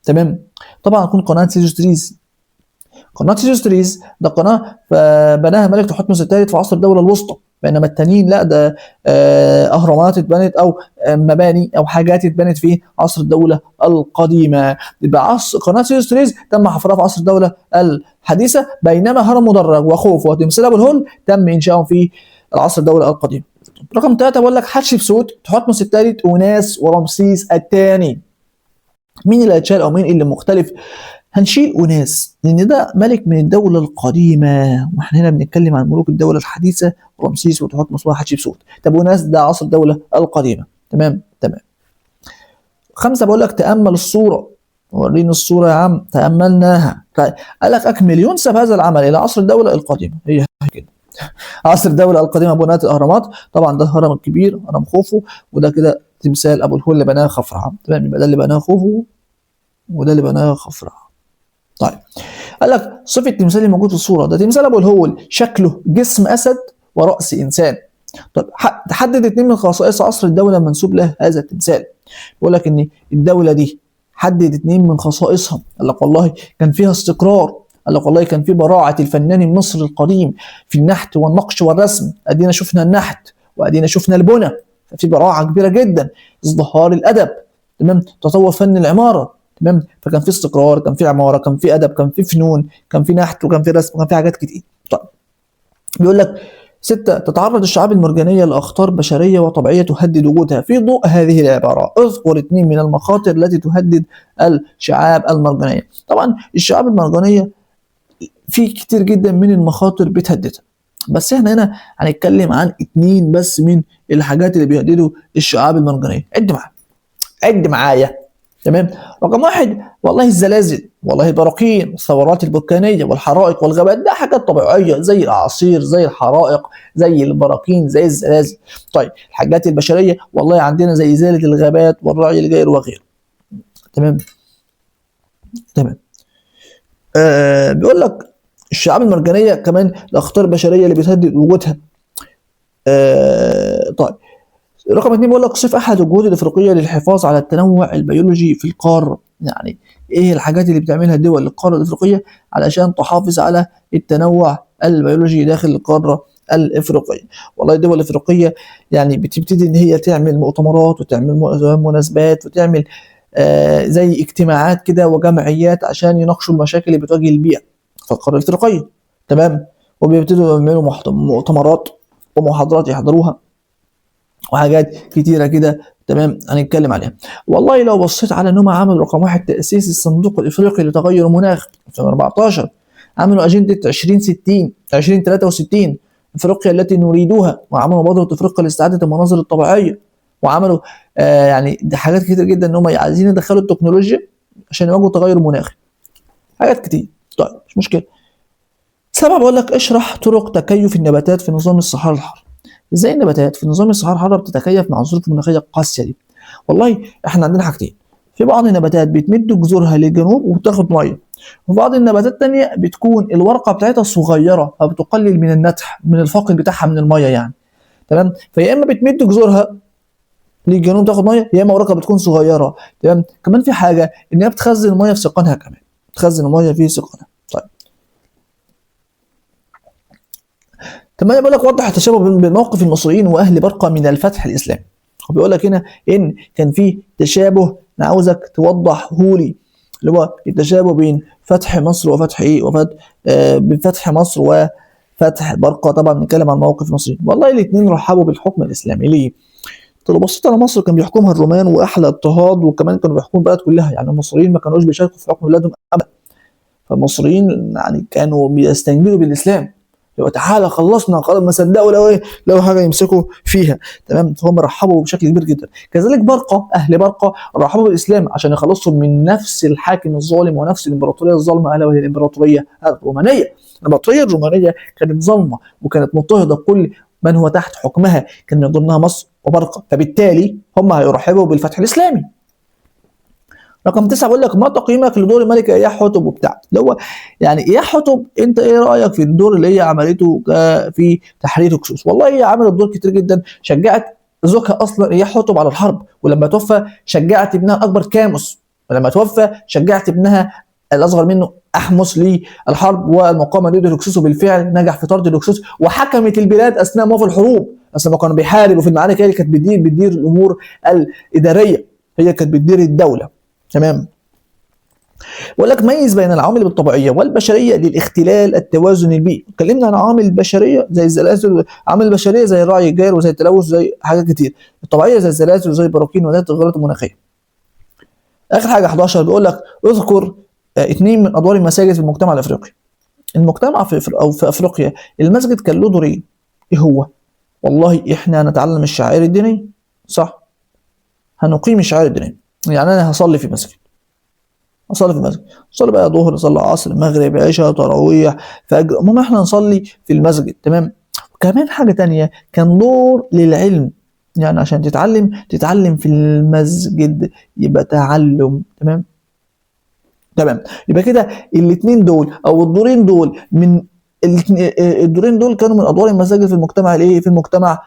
تمام، طبعا هتكون قناة سيزوستريز. قناة سيزوستريز ده قناة بناها الملك تحتمس الثالث في عصر الدولة الوسطى، بينما التانيين لا، ده اهرامات اتبنت او مباني او حاجات اتبنت في عصر الدوله القديمه. يبقى قناه سويس تم حفرها في عصر الدوله الحديثه، بينما هرم مدرج وخوف وتمثال ابو الهول تم انشائهم في العصر الدوله القديم. رقم 3 بقول لك حتشبسوت، تحتمس الثالث، وناس، ورمسيس الثاني. مين اللي هيتشال او مين اللي مختلف؟ هنشيل أناس لأن ده ملك من الدولة القديمة، واحنا هنا بنتكلم عن ملوك الدولة الحديثة، رمسيس وتحتمس وحتشبسوت. طب أناس ده عصر الدولة القديمة. تمام. 5 بقول لك تأمل الصورة. وريني الصورة يا عم، تأملناها. طيب قال لك أكمل، ينسب هذا العمل إلى عصر الدولة القديمة. هي كده. عصر الدولة القديمة بناء الأهرامات، طبعا ده الهرم الكبير هرم خوفو، وده كده تمثال أبو الهول اللي بناه خفرع. تمام، يبقى ده اللي بناه خوفو وده اللي بناه خفرع. طيب قال لك صفة التمثال الموجود في الصورة ده تمثال أبو الهول، شكله جسم أسد ورأس إنسان. طيب تحدد 2 من خصائص عصر الدولة المنسوب له هذا التمثال. بيقول لك إن الدولة دي حدد 2 من خصائصها. قال لك والله كان فيها استقرار، قال لك والله كان في براعة الفنان المصري القديم في النحت والنقش والرسم. أدينا شفنا النحت وأدينا شفنا البنى، ففي براعة كبيرة جدا، ازدهار الأدب. تمام، تطور فن العمارة. تمام، فكان في استقرار، كان في عماره، كان في ادب، كان في فنون، كان في نحت، وكان في رسم، وكان في حاجات كتير. طيب بيقول لك 6 تتعرض الشعاب المرجانيه لاخطار بشريه وطبيعيه تهدد وجودها. في ضوء هذه العباره اذكر 2 من المخاطر التي تهدد الشعاب المرجانيه. طبعا الشعاب المرجانيه في كتير جدا من المخاطر بتهددها، بس احنا هنا هنتكلم عن 2 بس من الحاجات اللي بيهددوا الشعاب المرجانيه. عد معايا. تمام، رقم 1 والله الزلازل، والله البراكين، الثورات البركانيه والحرائق والغابات. ده حاجات طبيعيه زي الاعاصير، زي الحرائق، زي البراكين، زي الزلازل. طيب الحاجات البشريه والله عندنا زي ازاله الغابات والرعي الجير وغيره. تمام. بيقول لك الشعاب المرجانيه كمان الاخطار البشريه اللي بتهدد وجودها. طيب رقم 2 بيقول لك صف احد الجهود الافريقيه للحفاظ على التنوع البيولوجي في القاره. يعني ايه الحاجات اللي بتعملها دول القاره الافريقيه علشان تحافظ على التنوع البيولوجي داخل القاره الافريقيه؟ والله الدول الافريقيه يعني بتبتدي ان هي تعمل مؤتمرات وتعمل مناسبات وتعمل زي اجتماعات كده وجمعيات عشان يناقشوا المشاكل اللي بتواجه البيئه في القاره الافريقيه. تمام، وبيبتدوا يعملوا مؤتمرات ومحاضرات يحضروها وحاجات كتيره كده. تمام، هنتكلم عليها. والله لو بصيت على انهم عملوا رقم 1 تاسيس الصندوق الافريقي لتغير المناخ في 2014، عملوا اجنده 2060 2063 افريقيا التي نريدها، وعملوا مبادره افريقيا لاستعاده المناظر الطبيعيه، وعملوا يعني دي حاجات كتير جدا ان هم عايزين يدخلوا التكنولوجيا عشان يواجهوا التغير المناخي. حاجات كتير. طيب مش مشكله. 7 بقول لك اشرح طرق تكيف النباتات في نظام الصحراء الحر. ازاي النباتات في نظام الصحراء الحاره بتتكيف مع الظروف المناخيه القاسيه دي؟ والله احنا عندنا حاجتين. في بعض النباتات بتمد جذورها للجنوب وبتاخد ميه، وبعض النباتات التانية بتكون الورقه بتاعتها صغيره فبتقلل من النتح، من الفاقد بتاعها من الميه يعني. تمام، فيا اما بتمد جذورها للجنوب تاخد ميه، يا اما اوراقها بتكون صغيره. تمام. كمان في حاجه ان هي بتخزن الميه في سقانها، كمان بتخزن الميه في سقانها. طيب تمام. بيقول لك وضح التشابه بين موقف المصريين واهل برقه من الفتح الاسلامي. هو بيقول لك هنا ان كان في تشابه، انا عاوزك توضحه لي، اللي هو التشابه بين فتح مصر وفتح ايه وفتح بين فتح مصر وفتح برقه. طبعا بنتكلم عن موقف المصريين. والله الاثنين رحبوا بالحكم الاسلامي. ليه؟ لو بصيت على مصر كان بيحكمها الرومان واحلى اضطهاد، وكمان كانوا بيحكموا البلد كلها، يعني المصريين ما كانوش بيشاركوا في حكم بلادهم ابدا. فالمصريين يعني كانوا بيستنجدوا بالاسلام، لو تعالى خلصنا خلاص، ما صدقوا لو ايه، لو حاجه يمسكوا فيها. تمام. فهم رحبوا بشكل كبير جدا. كذلك برقه، اهل برقه رحبوا بالاسلام عشان يخلصوا من نفس الحاكم الظالم ونفس الامبراطوريه الظالمه، الا وهي الامبراطوريه الرومانيه. الامبراطوريه الرومانيه كانت ظالمه وكانت مضطهده كل من هو تحت حكمها، كان من ضمنها مصر وبرقه، فبالتالي هم هيرحبوا بالفتح الاسلامي. رقم 9 بيقول لك ما تقييمك لدور الملك اياح حتب وبتاع، اللي هو يعني اياح حتب، انت ايه رايك في الدور اللي هي عملته في تحرير هكسوس؟ والله هي عملت دور كتير جدا، شجعت زوجها اصلا اياح حتب على الحرب، ولما توفى شجعت ابنها الاكبر كاموس، ولما توفى شجعت ابنها الاصغر منه احمس للحرب والمقاومه ضد الهكسوس، وبالفعل نجح في طرد الهكسوس وحكمت البلاد اثناء ما في الحروب، اثناء ما كانوا بيحاربوا في المعارك. هي اللي كانت بتدير الامور الاداريه، هي كانت بتدير الدوله. تمام. بقول لك ميز بين العوامل الطبيعيه والبشريه للاختلال التوازن البيئي. اتكلمنا عن عوامل البشريه زي الزلازل، عوامل البشريه زي الرعي الجير وزي التلوث زي حاجات كتير، الطبيعيه زي الزلازل وزي البراكين وزي التغيرات المناخيه. اخر حاجه 11 بيقول لك اذكر اثنين من ادوار المساجد في المجتمع الافريقي. المجتمع او في افريقيا المسجد كان له دورين. ايه هو؟ والله احنا هنتعلم الشعائر الدينيه، صح، هنقيم الشعائر الدينيه. يعني انا هصلي في مسجد، اصلي في المسجد، اصلي بقى ظهر، اصلي عصر، مغرب، عشاء، تراويح، فجر، المهم احنا نصلي في المسجد. تمام. وكمان حاجه تانية، كان دور للعلم، يعني عشان تتعلم في المسجد، يبقى تعلم. تمام. تمام. يبقى كده الاثنين دول او الدورين دول من الدورين دول كانوا من ادوار المساجد في المجتمع الايه، في المجتمع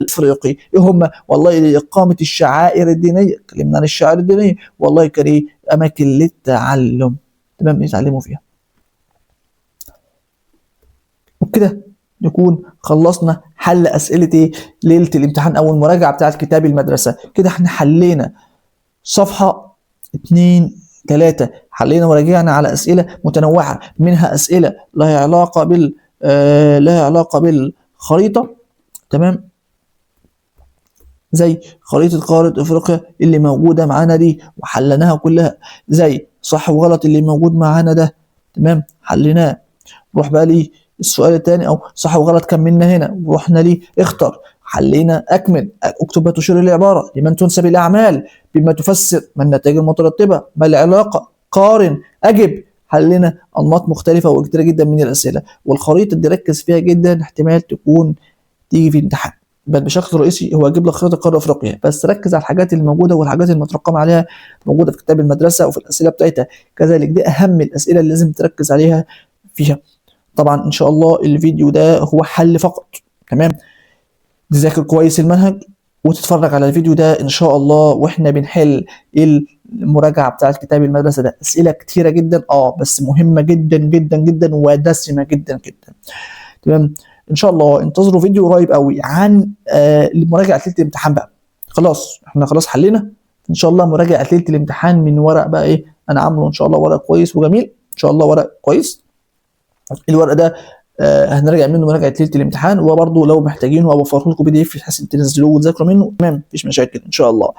الافريقي. ايه هم؟ والله اقامه الشعائر الدينيه، اتكلمنا عن الشعائر الدينيه. والله كان ايه؟ اماكن للتعلم. تمام، يتعلموا فيها. وبكده نكون خلصنا حل اسئله ايه، ليله الامتحان او المراجعه بتاعه كتاب المدرسه. كده احنا حلينا صفحه 2 3، حلينا وراجعنا على اسئله متنوعه، منها اسئله لها علاقه لها علاقه بالخريطه. تمام. زي خريطه قاره افريقيا اللي موجوده معانا دي وحليناها كلها، زي صح وغلط اللي موجود معانا ده. تمام، حليناه. نروح بقى لي السؤال الثاني، او صح وغلط كملنا هنا ورحنا ليه اختر، حلينا. اكمل، اكتب ما تشير العباره، لمن تنسب الاعمال، بما تفسر، ما النتائج المترتبه، ما العلاقه، قارن، اجب. حلينا انماط مختلفه وكتير جدا من الاسئله، والخريطه اللي ركز فيها جدا احتمال تكون تيجي في امتحان، بل بشكل رئيسي هو يجيب لك خريطه قاره افريقيا، بس ركز على الحاجات اللي موجوده والحاجات المترقمه عليها موجوده في كتاب المدرسه وفي الاسئله بتاعتها. كذلك دي اهم الاسئله اللي لازم تركز عليها فيها. طبعا ان شاء الله الفيديو ده هو حل فقط. تمام. تذاكر كويس المنهج وتتفرج على الفيديو ده ان شاء الله واحنا بنحل المراجعه بتاعت كتاب المدرسه ده. اسئله كتيره جدا بس مهمه جدا جدا جدا ودسمه جدا جدا. تمام. ان شاء الله انتظروا فيديو قريب قوي عن مراجعه ليله الامتحان بقى. خلاص احنا خلاص حلينا، ان شاء الله مراجعه ليله الامتحان من ورق بقى ايه، انا عامله ان شاء الله ورق كويس وجميل، ان شاء الله ورق كويس. الورق ده هنراجع منه مراجعه ليله الامتحان، وبرده لو محتاجينه او اوفره لكم PDF بحيث تنزلوه وتذاكروا منه. تمام، مفيش مشاكل ان شاء الله.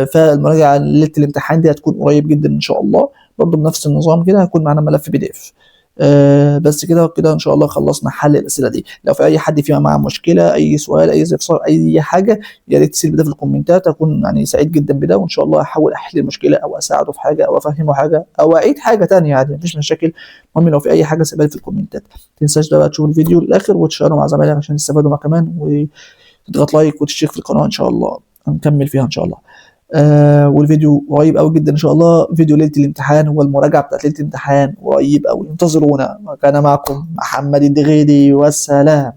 فالمراجعه ليله الامتحان دي هتكون قريب جدا ان شاء الله، برده بنفس النظام كده، هيكون معانا ملف PDF. بس كده ان شاء الله خلصنا حل الاسئله دي. لو في اي حد فيما معاه مشكله، اي سؤال، اي استفسار، اي حاجه، يا ريت تسيب ده في الكومنتات، اكون يعني سعيد جدا بده، وان شاء الله احاول احل المشكله او اساعده في حاجه او افهمه حاجه او اعيد حاجه ثانيه عادي، مفيش مشاكل. المهم لو في اي حاجه سيبها لي في الكومنتات. ما تنساش بقى تشوف الفيديو للاخر وتشيره مع زمايلك عشان يستفادوا معاه كمان، وتضغط لايك وتشترك في القناه ان شاء الله، هنكمل فيها ان شاء الله. والفيديو قريب قوي جدا ان شاء الله، فيديو ليله الامتحان هو المراجعه بتاعت ليله الامتحان قريب قوي، انتظرونا. كان معكم محمد الدغيدي، والسلام.